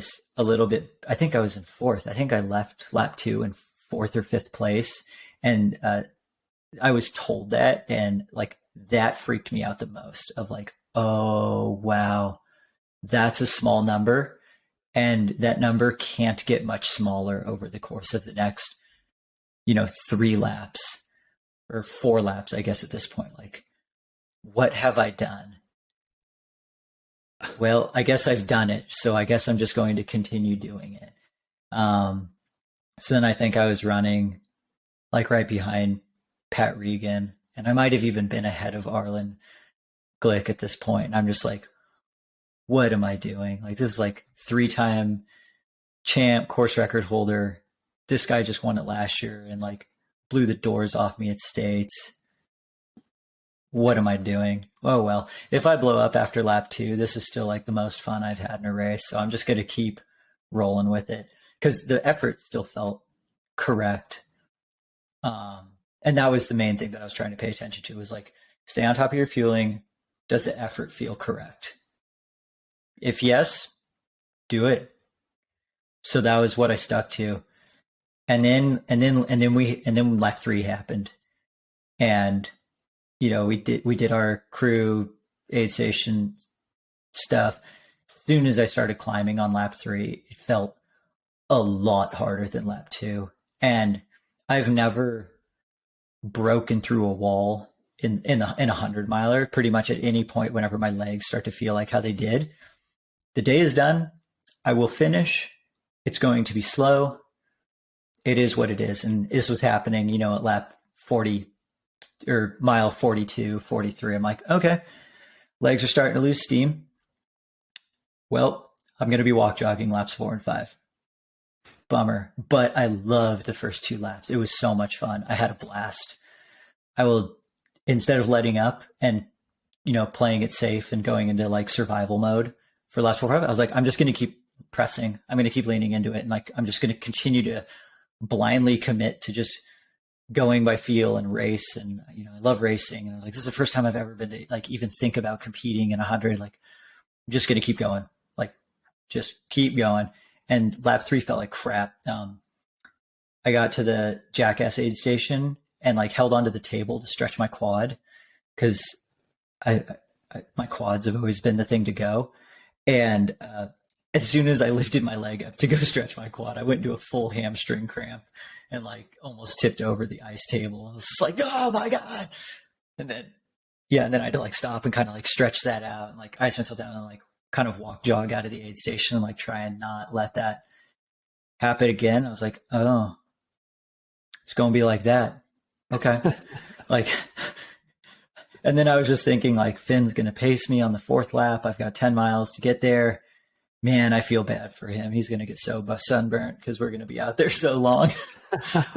think I was in fourth. I think I left lap 2 in fourth or fifth place. And, I was told that, and like that freaked me out the most of like, oh, wow, that's a small number. And that number can't get much smaller over the course of the next, 3 laps or 4 laps, I guess, at this point. Like, what have I done? Well, I guess I've done it. So I guess I'm just going to continue doing it. So then I think I was running like right behind Pat Regan, and I might have even been ahead of Arlen Glick at this point. And I'm just like, what am I doing? Like, this is like 3-time champ, course record holder. This guy just won it last year and like blew the doors off me at States. What am I doing? Oh, well, if I blow up after lap 2, this is still like the most fun I've had in a race. So I'm just going to keep rolling with it because the effort still felt correct. And that was the main thing that I was trying to pay attention to, was like, stay on top of your fueling. Does the effort feel correct? If yes, do it. So that was what I stuck to. And then lap 3 happened. And, we did our crew aid station stuff. As soon as I started climbing on lap 3, it felt a lot harder than lap 2. And I've never broken through a wall in a 100-miler pretty much at any point whenever my legs start to feel like how they did. The day is done. I will finish. It's going to be slow. It is what it is. And this was happening, at lap 40 or mile 42, 43. I'm like, okay, legs are starting to lose steam. Well, I'm going to be walk jogging laps 4 and 5. Bummer. But I loved the first 2 laps. It was so much fun. I had a blast. I will, instead of letting up and, playing it safe and going into like survival mode for laps 4 or 5, I was like, I'm just going to keep pressing. I'm going to keep leaning into it. And like, I'm just going to continue to blindly commit to just going by feel and race. And, I love racing. And I was like, this is the first time I've ever been to like even think about competing in 100. Like, I'm just going to keep going. Like, just keep going. And lap 3 felt like crap. I got to the Jackass aid station and like held onto the table to stretch my quad because my quads have always been the thing to go. And as soon as I lifted my leg up to go stretch my quad, I went into a full hamstring cramp and like almost tipped over the ice table. I was just like, oh my God. And then I had to like stop and kind of like stretch that out and like ice myself down and like kind of jog out of the aid station and like try and not let that happen again. I was like, oh, it's going to be like that. Okay. Like, and then I was just thinking like, Finn's going to pace me on the 4th lap. I've got 10 miles to get there. Man, I feel bad for him. He's going to get so sunburnt because we're going to be out there so long.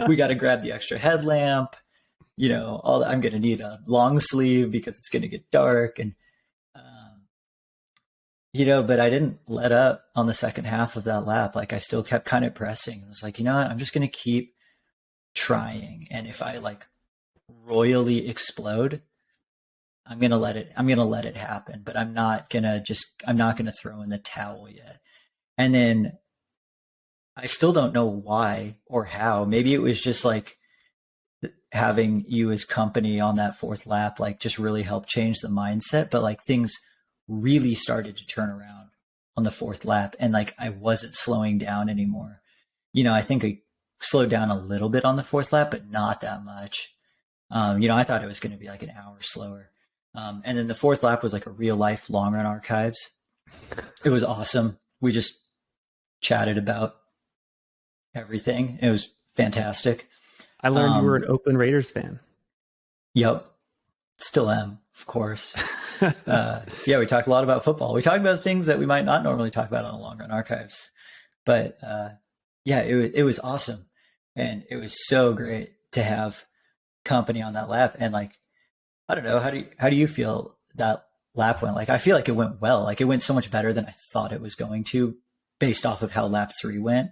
We got to grab the extra headlamp, I'm going to need a long sleeve because it's going to get dark. And, but I didn't let up on the second half of that lap. Like I still kept kind of pressing. I was like, what? I'm just going to keep trying. And if I like royally explode, I'm going to let it happen, but I'm not going to throw in the towel yet. And then I still don't know why or how. Maybe it was just like having you as company on that 4th lap, like just really helped change the mindset. But like things really started to turn around on the 4th lap and like I wasn't slowing down anymore. I think I slowed down a little bit on the 4th lap, but not that much. I thought it was going to be like an hour slower. And then the 4th lap was like a real life long run archives. It was awesome. We just chatted about everything. It was fantastic. I learned you were an Oakland Raiders fan. Yep. Still am, of course. We talked a lot about football. We talked about things that we might not normally talk about on the long run archives, but it was awesome. And it was so great to have company on that lap. And like, I don't know, how do you feel that lap went? Like, I feel like it went well. Like it went so much better than I thought it was going to based off of how lap 3 went?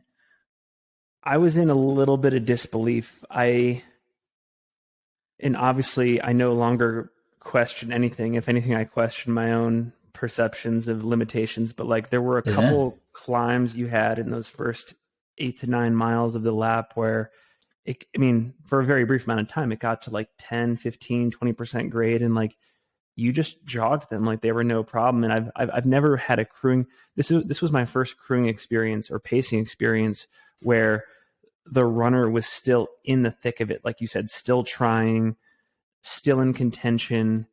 I was in a little bit of disbelief. And obviously I no longer question anything. If anything, I question my own perceptions of limitations. But like there were a couple climbs you had in those first 8 to 9 miles of the lap where for a very brief amount of time, it got to like 10, 15, 20% grade. And like, you just jogged them like they were no problem. And I've never had a crewing. This was my first crewing experience or pacing experience where the runner was still in the thick of it. Like you said, still trying, still in contention,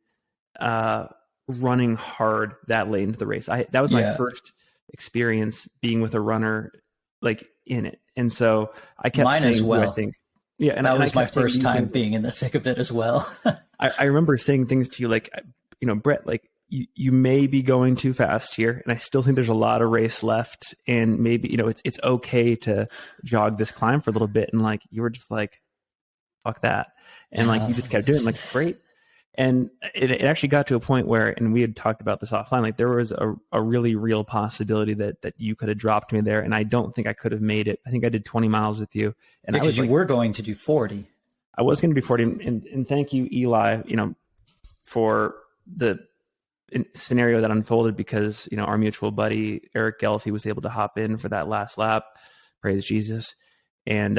running hard that late into the race. That was my first experience being with a runner like in it. And so I kept mine saying, as well. I think, yeah, and that was my first time being in the thick of it as well. I remember saying things to you like, Brett, like you may be going too fast here, and I still think there's a lot of race left, and maybe it's okay to jog this climb for a little bit. And like you were just like, fuck that, and like you just kept doing like great. And it actually got to a point where, and we had talked about this offline, like there was a really real possibility that you could have dropped me there, and I don't think I could have made it. I think I did 20 miles with you, and because you were going to do 40. I was going to do 40, and thank you, Eli, for the scenario that unfolded, because our mutual buddy Eric Gelfie was able to hop in for that last lap. Praise Jesus. And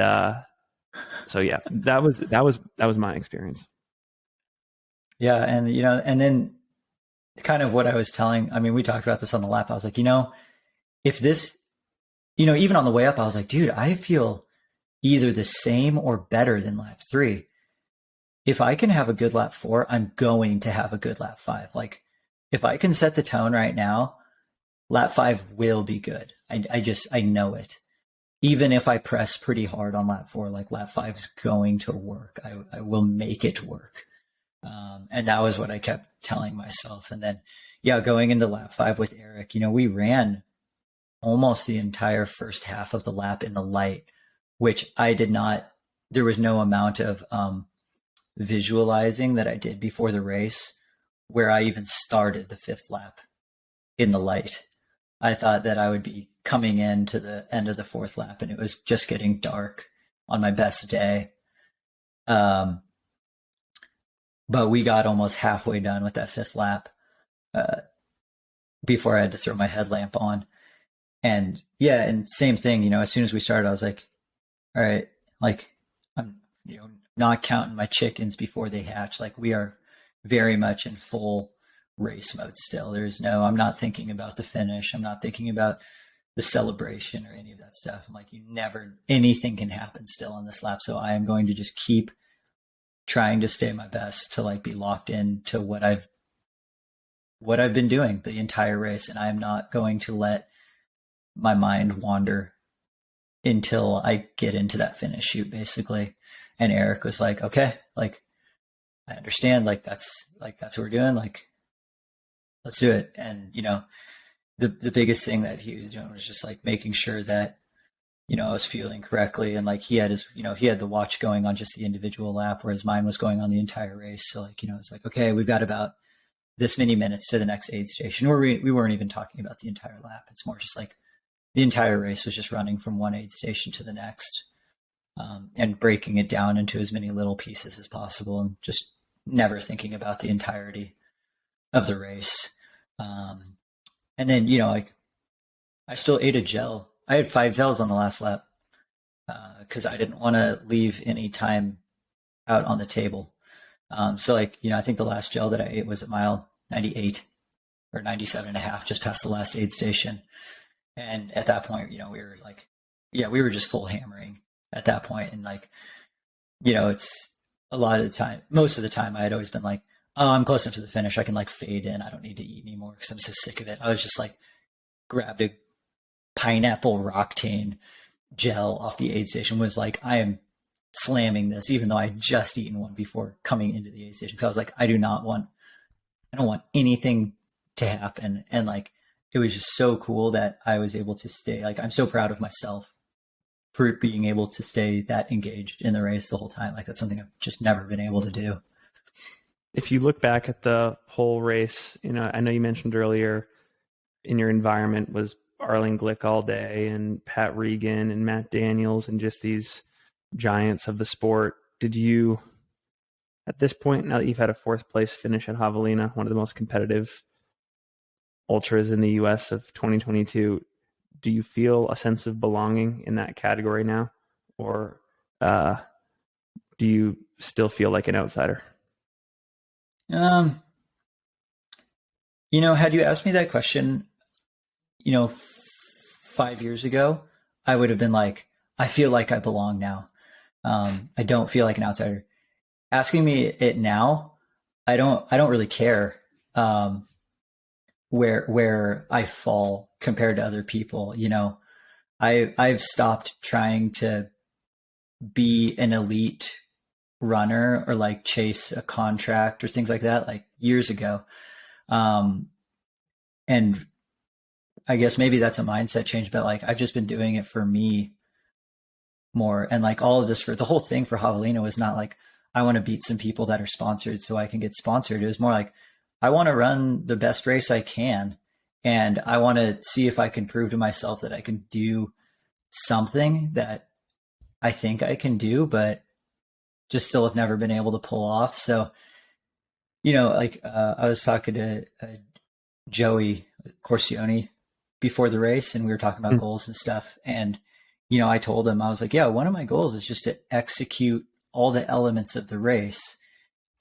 so yeah, that was my experience. Yeah, and and then kind of what I was telling, I mean, we talked about this on the lap. I was like, if this, even on the way up, I was like, dude, I feel either the same or better than lap 3. If I can have a good lap 4, I'm going to have a good lap 5. Like, if I can set the tone right now, lap 5 will be good. I know it. Even if I press pretty hard on lap 4, like lap 5 is going to work. I will make it work. And that was what I kept telling myself. And then, going into lap 5 with Eric, we ran almost the entire first half of the lap in the light, which I did not, there was no amount of visualizing that I did before the race where I even started the 5th lap in the light. I thought that I would be coming into the end of the 4th lap, and it was just getting dark on my best day. But we got almost halfway done with that 5th lap before I had to throw my headlamp on. And and same thing, as soon as we started, I was like, all right, like I'm, not counting my chickens before they hatch. Like we are very much in full race mode still. I'm not thinking about the finish. I'm not thinking about the celebration or any of that stuff. I'm like, anything can happen still on this lap. So I am going to just keep trying to stay my best to like be locked into what I've been doing the entire race. And I'm not going to let my mind wander until I get into that finish shoot, basically. And Eric was like, okay, like, I understand, like, that's what we're doing. Like, let's do it. And, the biggest thing that he was doing was just like making sure that, I was feeling correctly. And like, he had the watch going on just the individual lap, whereas mine was going on the entire race. So like, it's like, okay, we've got about this many minutes to the next aid station, or we weren't even talking about the entire lap. It's more just like the entire race was just running from one aid station to the next, and breaking it down into as many little pieces as possible, and just never thinking about the entirety of the race. And then, like, I still ate a gel. I had 5 gels on the last lap because I didn't want to leave any time out on the table. So like, I think the last gel that I ate was at mile 98 or 97.5, just past the last aid station. And at that point, we were like, we were just full hammering at that point. And like, it's a lot of the time, most of the time I had always been like, oh, I'm close enough to the finish. I can like fade in. I don't need to eat anymore because I'm so sick of it. I was just like, grabbed a pineapple Roctane gel off the aid station, was like, I am slamming this, even though I had just eaten one before coming into the aid station. Because I was like, I don't want anything to happen. And like, it was just so cool that I was able to stay, like, I'm so proud of myself for being able to stay that engaged in the race the whole time. Like, that's something I've just never been able to do. If you look back at the whole race, I know you mentioned earlier in your environment was Arlen Glick all day and Pat Regan and Matt Daniels and just these giants of the sport. Did you, at this point, now that you've had a fourth place finish at Javelina, one of the most competitive ultras in the US of 2022, do you feel a sense of belonging in that category now? Or do you still feel like an outsider? Had you asked me that question, 5 years ago, I would have been like, I feel like I belong now. I don't feel like an outsider. Asking me it now, I don't really care where I fall compared to other people. I've stopped trying to be an elite runner or like chase a contract or things like that, like years ago. And I guess maybe that's a mindset change, but like I've just been doing it for me more. And like all of this, for the whole thing for Javelina was not like, I want to beat some people that are sponsored so I can get sponsored. It was more like, I want to run the best race I can. And I want to see if I can prove to myself that I can do something that I think I can do, but just still have never been able to pull off. So, I was talking to Joey Corsione before the race, and we were talking about goals and stuff. And, I told him, I was like, yeah, one of my goals is just to execute all the elements of the race.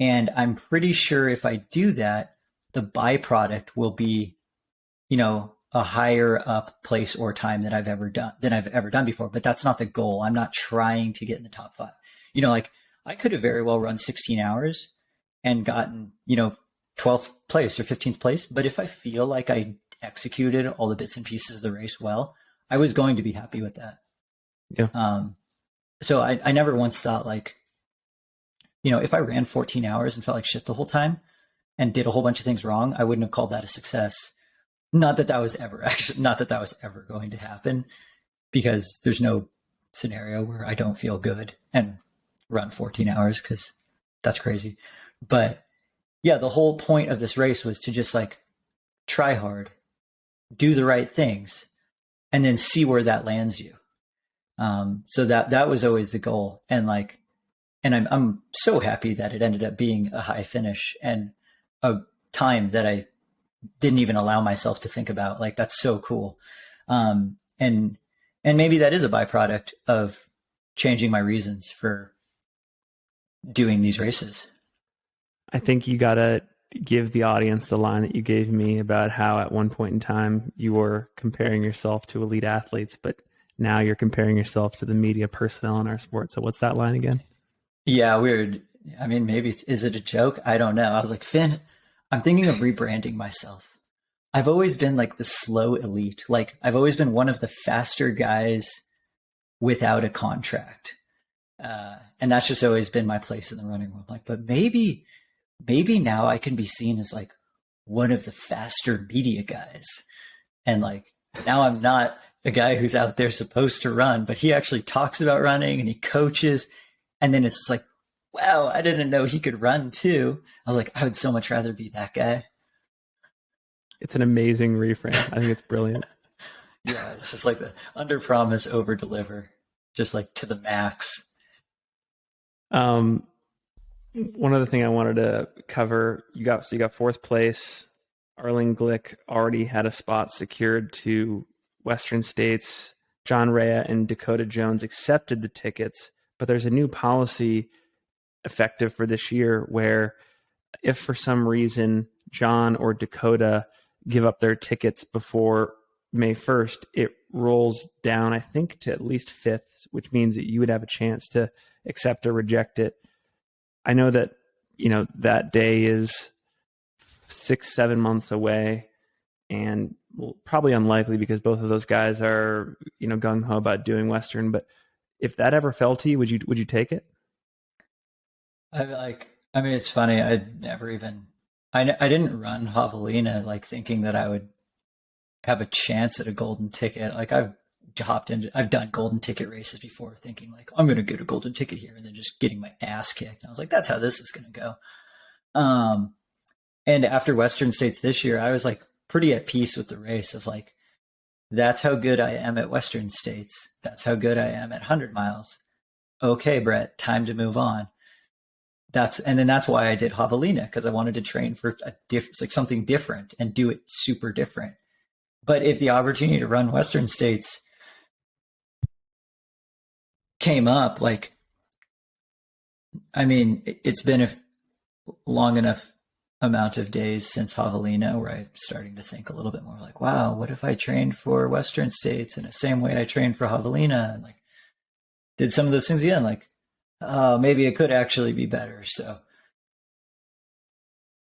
And I'm pretty sure if I do that, the byproduct will be, a higher up place or time than I've ever done before. But that's not the goal. I'm not trying to get in the top 5. I could have very well run 16 hours and gotten, 12th place or 15th place. But if I feel like I executed all the bits and pieces of the race well, I was going to be happy with that. Yeah. So I never once thought like, if I ran 14 hours and felt like shit the whole time and did a whole bunch of things wrong, I wouldn't have called that a success. Not that that was ever going to happen, because there's no scenario where I don't feel good and run 14 hours, because that's crazy. But yeah, the whole point of this race was to just like try hard, do the right things, and then see where that lands you. So that was always the goal. And I'm so happy that it ended up being a high finish and a time that I didn't even allow myself to think about. Like, that's so cool. And maybe that is a byproduct of changing my reasons for doing these races. I think you got to give the audience the line that you gave me about how at one point in time you were comparing yourself to elite athletes, but now you're comparing yourself to the media personnel in our sport. So what's that line again? Yeah, weird. I mean, maybe is it a joke? I don't know. I was like, Finn, I'm thinking of rebranding myself. I've always been like the slow elite. Like, I've always been one of the faster guys without a contract. And that's just always been my place in the running world. Like, but maybe now I can be seen as like one of the faster media guys. And like, now I'm not a guy who's out there supposed to run, but he actually talks about running and he coaches. And then it's just like, wow, I didn't know he could run too. I was like, I would so much rather be that guy. It's an amazing reframe. I think it's brilliant. Yeah, it's just like the under promise, over deliver, just like to the max. One other thing I wanted to cover, you got fourth place. Arlen Glick already had a spot secured to Western States. John Rea and Dakota Jones accepted the tickets, but there's a new policy effective for this year where if for some reason John or Dakota give up their tickets before May 1st, it rolls down, I think, to at least 5th, which means that you would have a chance to accept or reject it. I know that, that day is 6-7 months away, and probably unlikely because both of those guys are, gung-ho about doing Western. But if that ever fell to you, would you take it? It's funny. I didn't run Javelina like thinking that I would have a chance at a golden ticket. Like, I've done golden ticket races before thinking like, I'm going to get a golden ticket here, and then just getting my ass kicked. And I was like, that's how this is going to go. And after Western States this year, I was like pretty at peace with the race of like, That's how good I am at Western States. That's how good I am at 100 miles. Okay, Brett, time to move on. That's why I did Javelina, because I wanted to train for like something different and do it super different. But if the opportunity to run Western States came up, like, I mean, it's been a long enough amount of days since Javelina where I'm starting to think a little bit more like, wow, what if I trained for Western States in the same way I trained for Javelina, and like did some of those things again, like, oh, maybe it could actually be better. So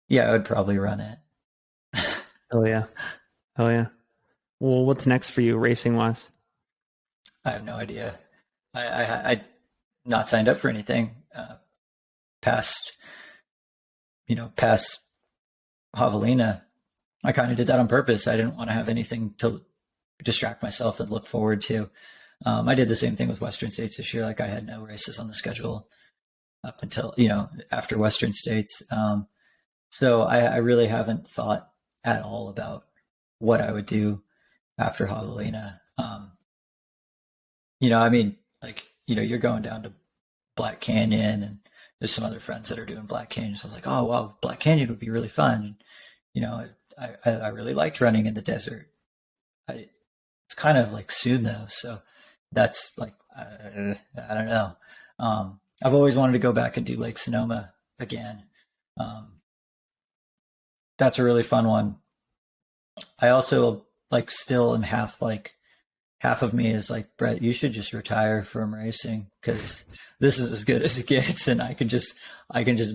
yeah, I would probably run it. Oh yeah. Oh yeah. Well, what's next for you racing wise? I have no idea. I not signed up for anything past past Javelina. I kind of did that on purpose. I didn't want to have anything to distract myself and look forward to. I did the same thing with Western States this year. Like, I had no races on the schedule up until, after Western States. So I really haven't thought at all about what I would do after Javelina. I mean, like, you're going down to Black Canyon, and there's some other friends that are doing Black Canyon. So I was like, oh, wow, Black Canyon would be really fun. I really liked running in the desert. It's kind of like soon though. So that's like, I don't know. I've always wanted to go back and do Lake Sonoma again. That's a really fun one. I also like still am half of me is like, Brett, you should just retire from racing, because this is as good as it gets, and I can just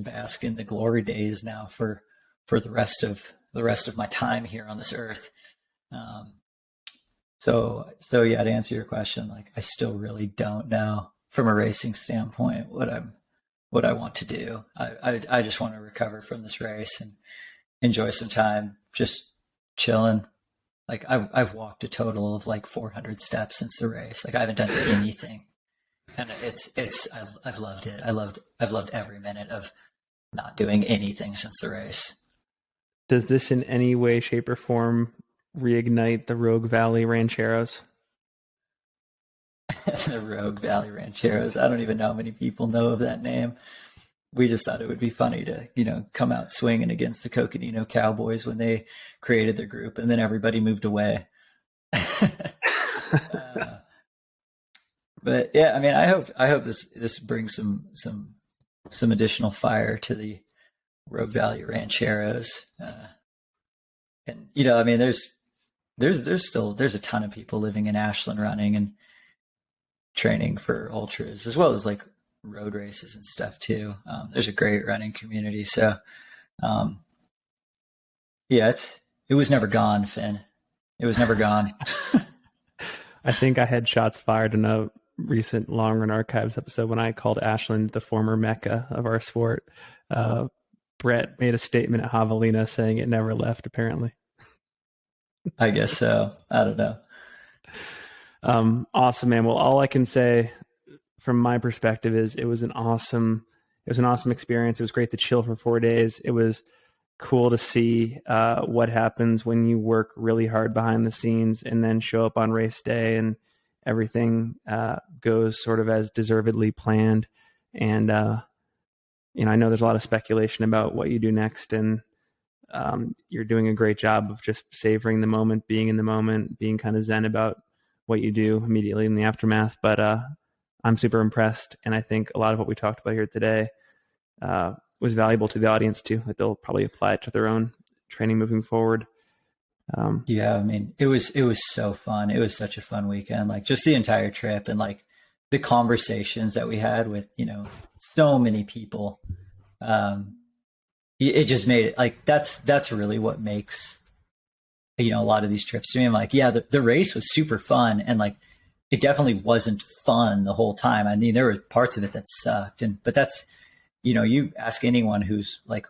bask in the glory days now for the rest of my time here on this earth. So yeah, to answer your question, like, I still really don't know from a racing standpoint what I want to do. I just want to recover from this race and enjoy some time just chilling. Like, I've walked a total of like 400 steps since the race. Like, I haven't done anything, and I've loved it. I've loved every minute of not doing anything since the race. Does this in any way, shape, or form reignite the Rogue Valley Rancheros? The Rogue Valley Rancheros. I don't even know how many people know of that name. We just thought it would be funny to, come out swinging against the Coconino Cowboys when they created their group, and then everybody moved away. But yeah, I mean, I hope this brings some additional fire to the Rogue Valley Rancheros. And I mean, there's a ton of people living in Ashland running and training for ultras, as well as like road races and stuff too. There's a great running community. So yeah, it was never gone, Finn. It was never gone. I think I had shots fired in a recent Long Run Archives episode when I called Ashland the former Mecca of our sport. Brett made a statement at Javelina saying it never left, apparently. I guess so. I don't know. Awesome, man. Well, all I can say from my perspective is it was an awesome experience. It was great to chill for 4 days. It was cool to see what happens when you work really hard behind the scenes and then show up on race day and everything goes sort of as deservedly planned. And I know there's a lot of speculation about what you do next, and you're doing a great job of just savoring the moment, being in the moment, being kind of zen about what you do immediately in the aftermath. But I'm super impressed, and I think a lot of what we talked about here today was valuable to the audience too, that they'll probably apply it to their own training moving forward. Yeah, I mean, it was so fun. It was such a fun weekend, like just the entire trip, and like the conversations that we had with, so many people. It just made it like, that's really what makes, a lot of these trips to me. I'm like, yeah, the race was super fun. And like, it definitely wasn't fun the whole time. I mean, there were parts of it that sucked, but that's, you ask anyone who's like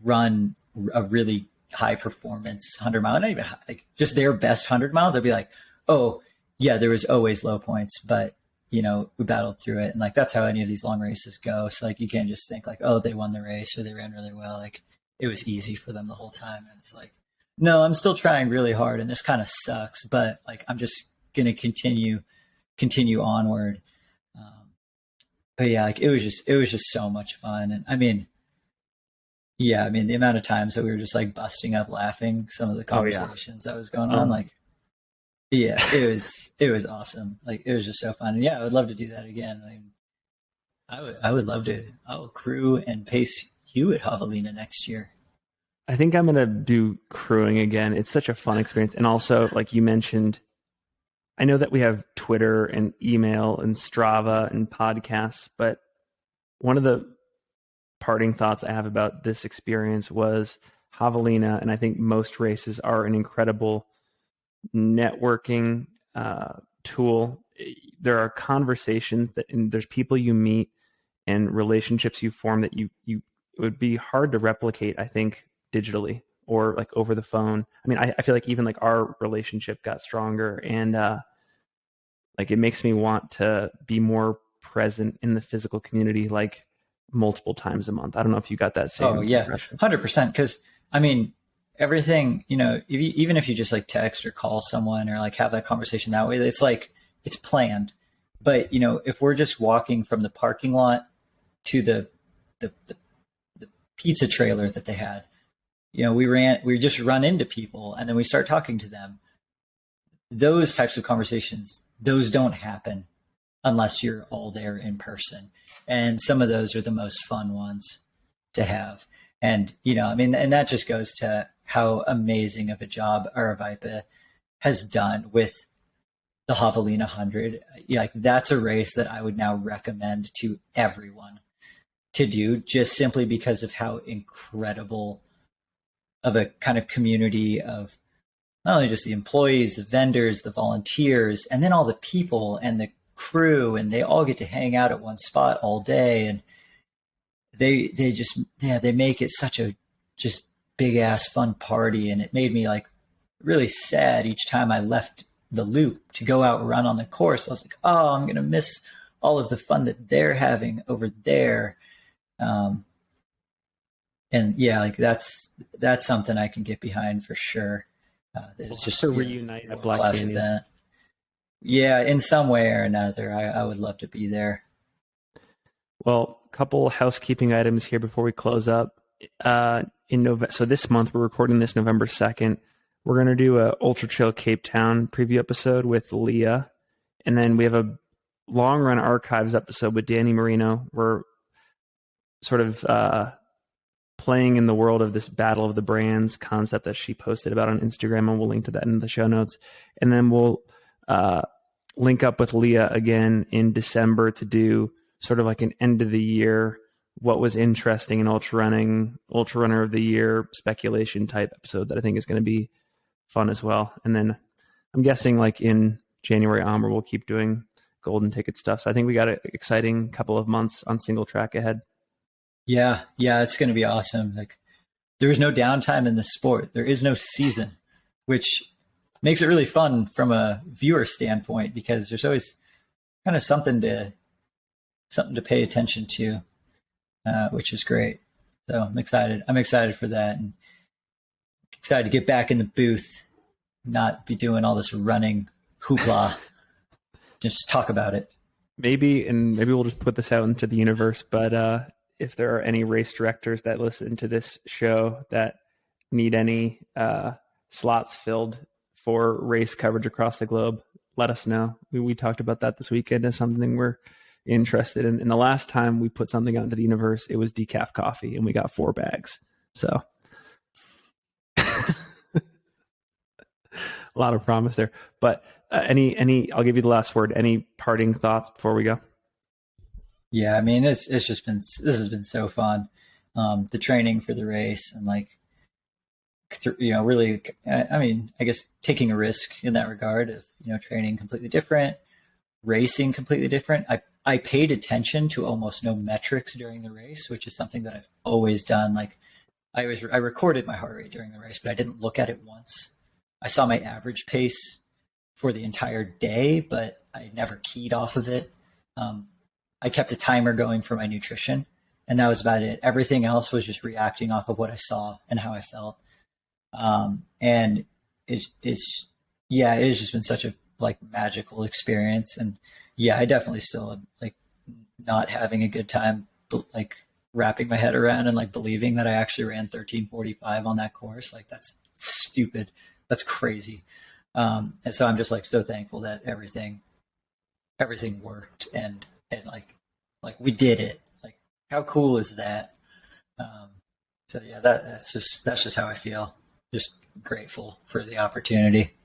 run a really high performance 100-mile, not even like just their best 100 miles, they'd be like, oh yeah, there was always low points, but we battled through it. And like, that's how any of these long races go. So like, you can't just think like, oh, they won the race or they ran really well. Like, it was easy for them the whole time. And it's like, No, I'm still trying really hard, and this kind of sucks, but like I'm just gonna continue onward. Um, but yeah, like it was just so much fun, and I mean, yeah, I mean the amount of times that we were just like busting up laughing, some of the Oh yeah. conversations that was going on, Um, like yeah, it was awesome. Like it was just so fun. And yeah, I would love to do that again. I mean, I would love to. I'll crew and pace you at Javelina next year. I think I'm gonna do crewing again. It's such a fun experience, and also like you mentioned, I know that we have Twitter and email and Strava and podcasts, but one of the parting thoughts I have about this experience was Javelina, and I think most races are an incredible networking tool. There are conversations that, and there's people you meet and relationships you form that you it would be hard to replicate, I think, digitally or like over the phone. I mean, I feel like even like our relationship got stronger, and like it makes me want to be more present in the physical community, like multiple times a month. I don't know if you got that Oh same yeah, impression. 100%. Because I mean, everything even if you just like text or call someone or like have that conversation that way, it's like it's planned. But if we're just walking from the parking lot to the pizza trailer that they had, we just run into people and then we start talking to them. Those types of conversations, those don't happen unless you're all there in person. And some of those are the most fun ones to have. And, I mean, and that just goes to how amazing of a job Aravipa has done with the Javelina 100. Like that's a race that I would now recommend to everyone to do, just simply because of how incredible of a kind of community of not only just the employees, the vendors, the volunteers, and then all the people and the crew, and they all get to hang out at one spot all day. And they just, yeah, they make it such a just big ass fun party. And it made me like really sad each time I left the loop to go out and run on the course. I was like, oh, I'm going to miss all of the fun that they're having over there. Um, and yeah, like that's something I can get behind for sure. That We'll it's have just to reunite at world Black class Canyon. event. Yeah, in some way or another, I would love to be there. Well, a couple housekeeping items here before we close up. In November, so this month we're recording this November 2nd. We're gonna do a Ultra Trail Cape Town preview episode with Leah, and then we have a long run archives episode with Danny Marino. We're sort of playing in the world of this battle of the brands concept that she posted about on Instagram, and we'll link to that in the show notes. And then we'll link up with Leah again in December to do sort of like an end of the year, what was interesting in ultra running, ultra runner of the year speculation type episode that I think is going to be fun as well. And then I'm guessing like in January onward, we'll keep doing golden ticket stuff. So I think we got an exciting couple of months on single track ahead. Yeah, yeah, it's going to be awesome. Like there is no downtime in the sport. There is no season, which makes it really fun from a viewer standpoint because there's always kind of something to pay attention to, which is great. So I'm excited. I'm excited for that, and excited to get back in the booth, not be doing all this running hoopla. Just talk about it. Maybe we'll just put this out into the universe. But if there are any race directors that listen to this show that need any slots filled for race coverage across the globe, let us know. We talked about that this weekend as something we're interested in. And the last time we put something out into the universe, it was decaf coffee, and we got 4 bags. So a lot of promise there. But any, I'll give you the last word. Any parting thoughts before we go? Yeah, I mean, this has been so fun. The training for the race and like, really, I mean, I guess taking a risk in that regard of, training completely different, racing completely different. I paid attention to almost no metrics during the race, which is something that I've always done. Like I recorded my heart rate during the race, but I didn't look at it once. I saw my average pace for the entire day, but I never keyed off of it. I kept a timer going for my nutrition, and that was about it. Everything else was just reacting off of what I saw and how I felt. And yeah, it's just been such a like magical experience. And yeah, I definitely still am like not having a good time, like wrapping my head around and like believing that I actually ran 13:45 on that course. Like that's stupid. That's crazy. And so I'm just like so thankful that everything worked, and like we did it. Like how cool is that? Um, so yeah, that's just how I feel. Just grateful for the opportunity.